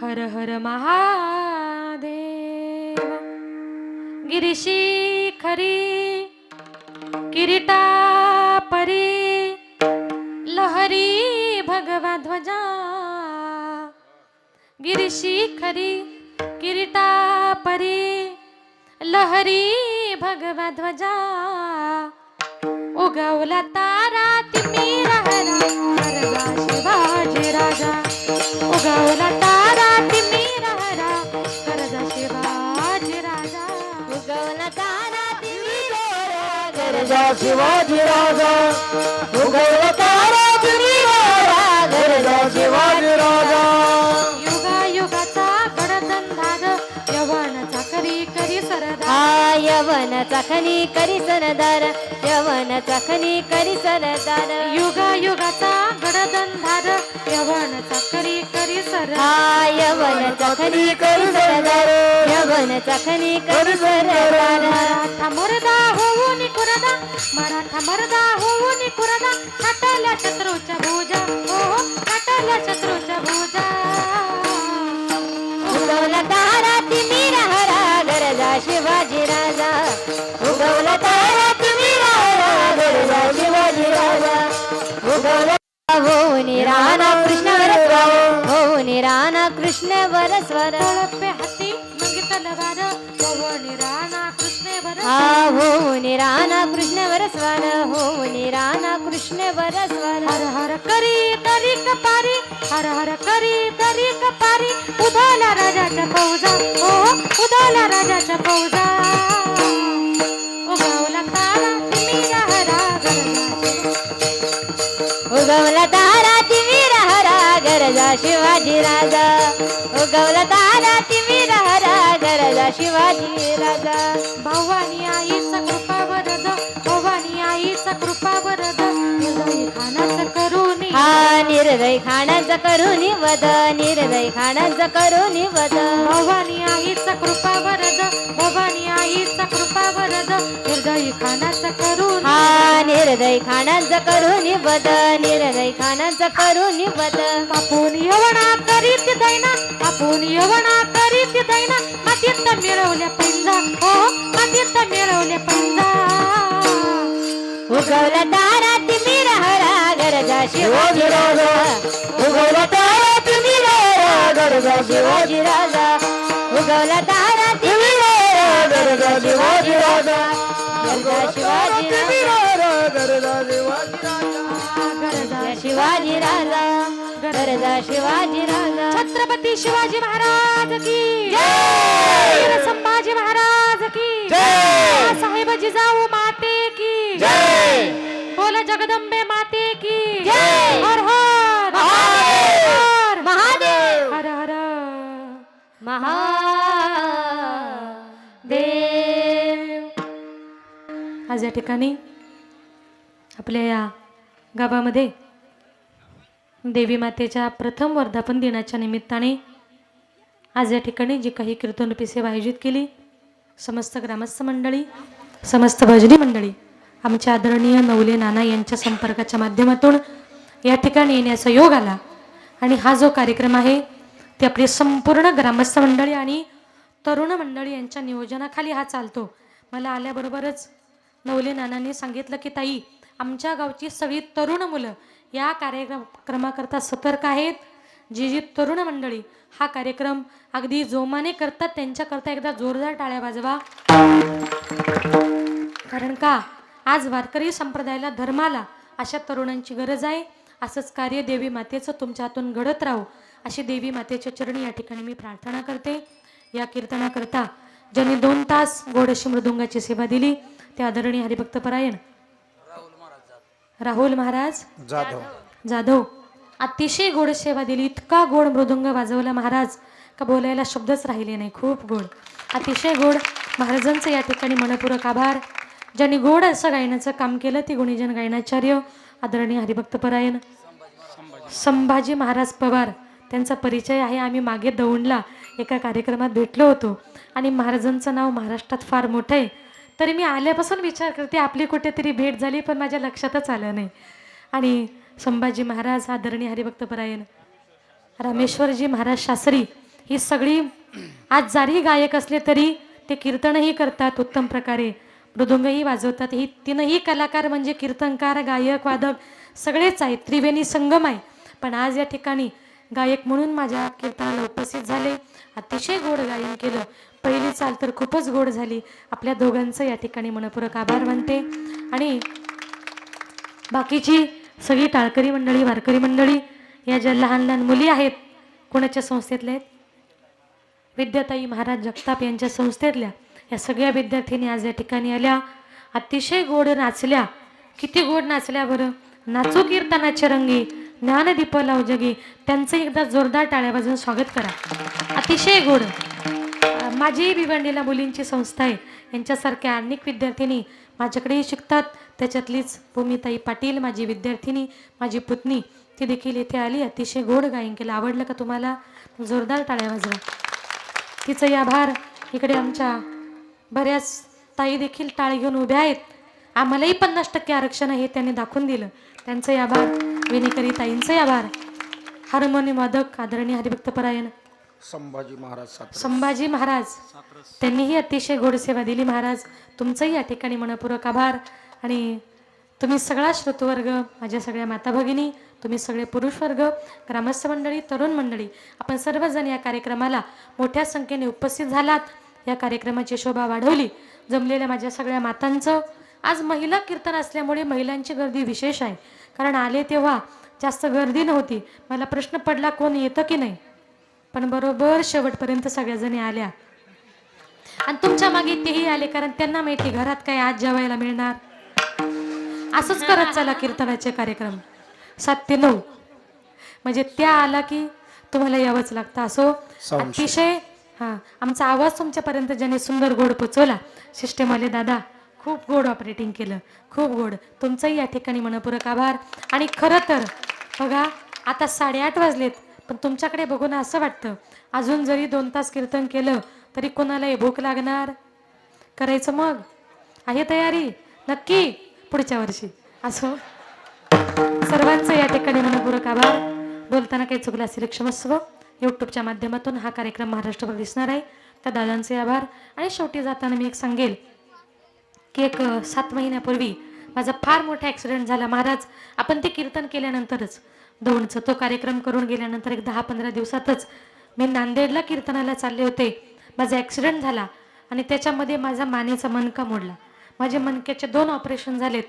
हर हर महादेव गिरिशिखरी किरीटा परी लहरी भगवा ध्वजा गिरिशिखरी किरीटा परी लहरी भगवा ध्वजा उगवला तारा तिमिर हरा गरजा शिवाजी राजा उगवला तारा तिमिर हरा गरजा शिवाजी राजा उगवला तारा तिमिर हरा गरजा शिवाजी राजा उगवला तारा तिमिर हरा गरजा शिवाजी राजा युगा युगाचा गडदंधार यवनाचा करी करी सरदार हा यवनाचा खनी करी सरदार यवनाचा खनी करी सरदार युगा युगाचा गडदंधार यवनाचा करी करी सरदार हा यवनाचा खनी करी सरदार यवनाचा खनी करी सरदार मराठा मर्दा होऊन कुरदा मराठा मर्दा होऊन कुरदा काटल्या शत्रूच्या भुजा हो काटल्या शत्रूच्या भुजा उगवला तारा तिमिर हरा गरजा शिवाजी राजा उगवला तारा तिमिर हरा गरजा शिवाजी राजा उगवला होऊन राणा कृष्ण वरस्वर होऊन राणा कृष्ण वरस्वर तळपे हाती मग तलवार पवन राणा कृष्ण वर हा होऊन राणा कृष्ण वरस्वर होऊन राणा कृष्ण वरस्वर हर हर करी तरी कपारी हर हर करी तरी कपारी उधाला राजाच्या फौजा हो उधाला राजाच्या फौजा उगवला तारा तिमिर हरा गरजा उगवला तारा तिमिर हरा गरजा शिवाजी राजा उगवला तारा तिमिर हरा गरजा शिवाजी राजा भवानी आईचा कृपा वरद भवानी आईचा कृपा वरद हृदय खानाचं करुणी हा निर्दय खाण्याचा करून वद निर्दय खाण्याचा करून वद भवानी आईचा कृपा वरद भवानी आईचा कृपा वरद हृदय खानाचं करुणी हा निर्दय खाण्याचा करून वद निर्दय खाण्याचा करून वद आपण यवना करीत दैना आपण यवना करीत दैना मातीत मिळवल्या पैंजा हो मातीत मिळवल्या पैंजा उगवला तारा तिमिर हरा गरजा शिवाजी राजा उगवला तारा तिमिर हरा गरजा शिवाजी राजा उगवला तारा तिमिर हरा गरजा शिवाजी राजा गरजा शिवाजी तिमिर राजा हरा गरजा शिवाजी राजा गरजा शिवाजी राजा गरजा शिवाजी राजा छत्रपती शिवाजी महाराज की जय! वीर संभाजी महाराज की जय! साहेब जिजाऊ माते की जय! बोल जगदंबे माते की जय! हर हर महादेव! हर महादेव हर हर महादेव आज या ठिकाणी आपल्या या गावामध्ये देवी मातेच्या प्रथम वर्धापन दिनाच्या निमित्ताने आज या ठिकाणी जी काही कीर्तनरूपी सेवा आयोजित केली समस्त ग्रामस्थ मंडळी समस्त भजनी मंडळी आमच्या आदरणीय नवले नाना यांच्या संपर्काच्या माध्यमातून या ठिकाणी येण्याचा योग आला आणि हा जो कार्यक्रम आहे ते आपली संपूर्ण ग्रामस्थ मंडळी आणि तरुण मंडळी यांच्या नियोजनाखाली हा चालतो. मला आल्याबरोबरच नवले नानांनी सांगितलं की ताई आमच्या गावची सगळी तरुण मुलं या कार्यक्रमाकरता सतर्क आहेत. जी जी तरुण मंडळी हा कार्यक्रम अगदी जोमाने करतात त्यांच्याकरता एकदा जोरदार टाळ्या वाजवा. कारण का आज वारकरी संप्रदायाला धर्माला अशा तरुणांची गरज आहे. असंच कार्य देवी मातेचं तुमच्या हातून घडत राहो अशी देवी मातेच्या चरणी या ठिकाणी मी प्रार्थना करते. या कीर्तनाकरता ज्यांनी 2 तास गोड अशी मृदुंगाची सेवा दिली ते आदरणीय हरिभक्तपरायण राहुल महाराज जाधव अतिशय गोड सेवा दिली. इतका गोड मृदुंग वाजवला महाराज का बोलायला शब्दच राहिले नाही. खूप गोड अतिशय गोड. महाराजांचं या ठिकाणी मनपूर्वक आभार. ज्यांनी गोड असं गायनाचं काम केलं ते गुणीजन गायनाचार्य आदरणीय हरिभक्तपरायण संभाजी महाराज पवार. त्यांचा परिचय आहे. आम्ही मागे दौंडला एका कार्यक्रमात भेटलो होतो आणि महाराजांचं नाव महाराष्ट्रात फार मोठं आहे. तरी मी आल्यापासून विचार करते आपली कुठेतरी भेट झाली, पण माझ्या लक्षातच आलं नाही. आणि संभाजी महाराज आदरणीय हरिभक्तपरायण रामेश्वरजी महाराज शास्त्री ही सगळी आज जरी गायक असले तरी ते कीर्तनही करतात उत्तम प्रकारे, मृदुंगही वाजवतात. ही तीनही कलाकार म्हणजे कीर्तनकार, गायक, वादक सगळेच आहेत, त्रिवेणी संगम आहे. पण आज या ठिकाणी गायक म्हणून माझ्या कीर्तनाला उपस्थित झाले. अतिशय गोड गायन केलं. पहिली चाल तर खूपच गोड झाली. आपल्या दोघांचं या ठिकाणी मनपूर्वक आभार मानते. आणि बाकीची सगळी टाळकरी मंडळी, वारकरी मंडळी, या ज्या लहान लहान मुली आहेत, कोणाच्या संस्थेतल्या आहेत? विद्याताई महाराज जगताप यांच्या संस्थेतल्या या सगळ्या विद्यार्थिनी आज या ठिकाणी आल्या. अतिशय गोड नाचल्या. किती गोड नाचल्या बरं. नाचू कीर्तनाचे रंगी, ज्ञानदीप लाव जगी. त्यांचं एकदा जोरदार टाळ्या वाजवून स्वागत करा. अतिशय गोड. माझी भिवंडीला मुलींची संस्था आहे. यांच्यासारख्या अनेक विद्यार्थिनी माझ्याकडेही शिकतात. त्याच्यातलीच भूमिताई पाटील माझी विद्यार्थिनी, माझी पुतणी, ती देखील इथे आली. अतिशय गोड गायन केलं. आवडलं का तुम्हाला? जोरदार टाळ्या वाजवा. तिचंही आभार. इकडे आमच्या बऱ्याच ताई देखील टाळी घेऊन उभ्या आहेत. आम्हालाही 50% आरक्षण आहे त्यांनी दाखवून दिलं. त्यांचंही आभार. विनेकरी ताईंचंही आभार. हार्मोनियम वादक आदरणीय हरिभक्तपरायण संभाजी महाराज त्यांनीही अतिशय गोड सेवा दिली. महाराज तुमचंही या ठिकाणी मनपूर्वक आभार. आणि तुम्ही सगळा श्रोतवर्ग, माझ्या सगळ्या माता भगिनी, तुम्ही सगळे पुरुष वर्ग, ग्रामस्थ मंडळी, तरुण मंडळी, आपण सर्वजण या कार्यक्रमाला मोठ्या संख्येने उपस्थित झालात. या कार्यक्रमाची शोभा वाढवली. जमलेल्या माझ्या सगळ्या मातांचं आज महिला कीर्तन असल्यामुळे महिलांची गर्दी विशेष आहे. कारण आले तेव्हा जास्त गर्दी नव्हती. मला प्रश्न पडला कोण येतं की नाही, पण बरोबर शेवटपर्यंत सगळ्याजणी आल्या. आणि तुमच्या मागे तेही आले, कारण त्यांना माहिती घरात काय आज जेवायला मिळणार. असंच करत चला कीर्तनाचे कार्यक्रम 7 ते 9, म्हणजे त्या आला की तुम्हाला यावंच लागतं. असो अतिशय आमचा आवाज तुमच्यापर्यंत ज्याने सुंदर गोड पोचवला, सिस्टेमवाले दादा, खूप गोड ऑपरेटिंग केलं, खूप गोड. तुमचंही या ठिकाणी मनपूर्वक आभार. आणि खरं तर बघा आता 8:30 वाजलेत, पण तुमच्याकडे बघून असं वाटतं अजून जरी 2 तास कीर्तन केलं तरी कोणालाही भूक लागणार. करायचं मग? आहे तयारी? नक्की पुढच्या वर्षी. असो सर्वांचं या ठिकाणी मनपूर्वक आभार. बोलताना काही चुकलं असेल क्षमस्व. यूट्यूबच्या माध्यमातून हा कार्यक्रम महाराष्ट्रभर दिसणार आहे, त्या दादांचे आभार. आणि शेवटी जाताना मी एक सांगेल की एक 7 महिन्यापूर्वी माझा फार मोठा ॲक्सिडेंट झाला. महाराज आपण ते कीर्तन केल्यानंतरच दौंडचं तो कार्यक्रम करून गेल्यानंतर एक 10-15 दिवसातच मी नांदेडला कीर्तनाला चालले होते. माझा ॲक्सिडेंट झाला आणि त्याच्यामध्ये माझा मानेचा मणका मोडला. माझे मणक्याचे 2 ऑपरेशन झालेत.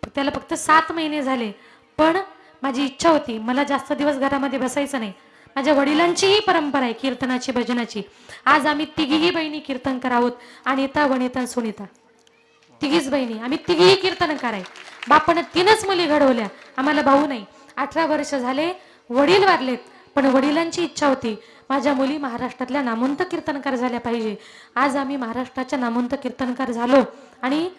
त्याला फक्त 7 महिने झाले. पण माझी इच्छा होती मला जास्त दिवस घरामध्ये बसायचं नाही. माझ्या वडिलांचीही परंपरा आहे कीर्तनाची, भजनाची. आज आम्ही तिघीही बहिणी कीर्तनकार आहोत. अनिता, वनिता, सुनीता, तिघीच बहिणी. आम्ही तिघीही कीर्तनकार आहे. बापानं 3च मुली घडवल्या. आम्हाला भाऊ नाही. 18 वर्ष झाले वडील वारलेत, पण वडिलांची इच्छा होती माझ्या मुली महाराष्ट्रातल्या नामवंत कीर्तनकार झाल्या पाहिजे. आज आम्ही महाराष्ट्राच्या नामवंत कीर्तनकार झालो. आणि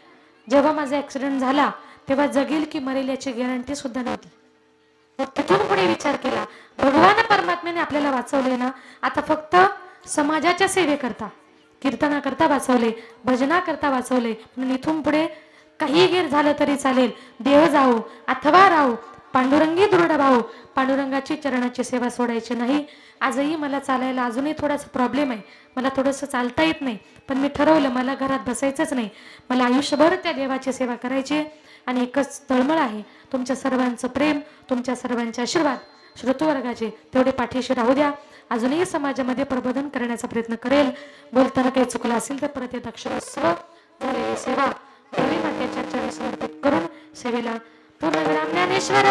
जेव्हा माझा ॲक्सिडेंट झाला तेव्हा जगेल की मरेल याची गॅरंटी सुद्धा नव्हती. तिथून पुढे विचार केला भगवान परमात्म्याने आपल्याला वाचवले ना, आता फक्त समाजाच्या सेवेकरता, कीर्तनाकरता वाचवले, भजनाकरता वाचवले. म्हणून इथून पुढे काही गैर झालं तरी चालेल, देह जाऊ अथवा राहू, पांडुरंगी दृढ भाऊ, पांडुरंगाची चरणाची सेवा सोडायची नाही. आजही मला चालायला अजूनही थोडासा प्रॉब्लेम आहे. मला थोडंसं चालता येत नाही, पण मी ठरवलं मला घरात बसायचंच नाही. मला आयुष्यभर त्या देवाची सेवा करायची. आणि एकच तळमळ आहे, तुमच्या सर्वांचं प्रेम, तुमच्या सर्वांचे आशीर्वाद श्रोतवर्गाचे तेवढे पाठीशी राहू द्या. अजूनही समाजामध्ये प्रबोधन करण्याचा प्रयत्न करेल. बोलताना काही चुकलं असेल तर परत येत अक्षरस्व झालेली सेवा देवी मातेच्या चरणी समर्पित करून सेवेला पूर्णविराम ज्ञानेश्वर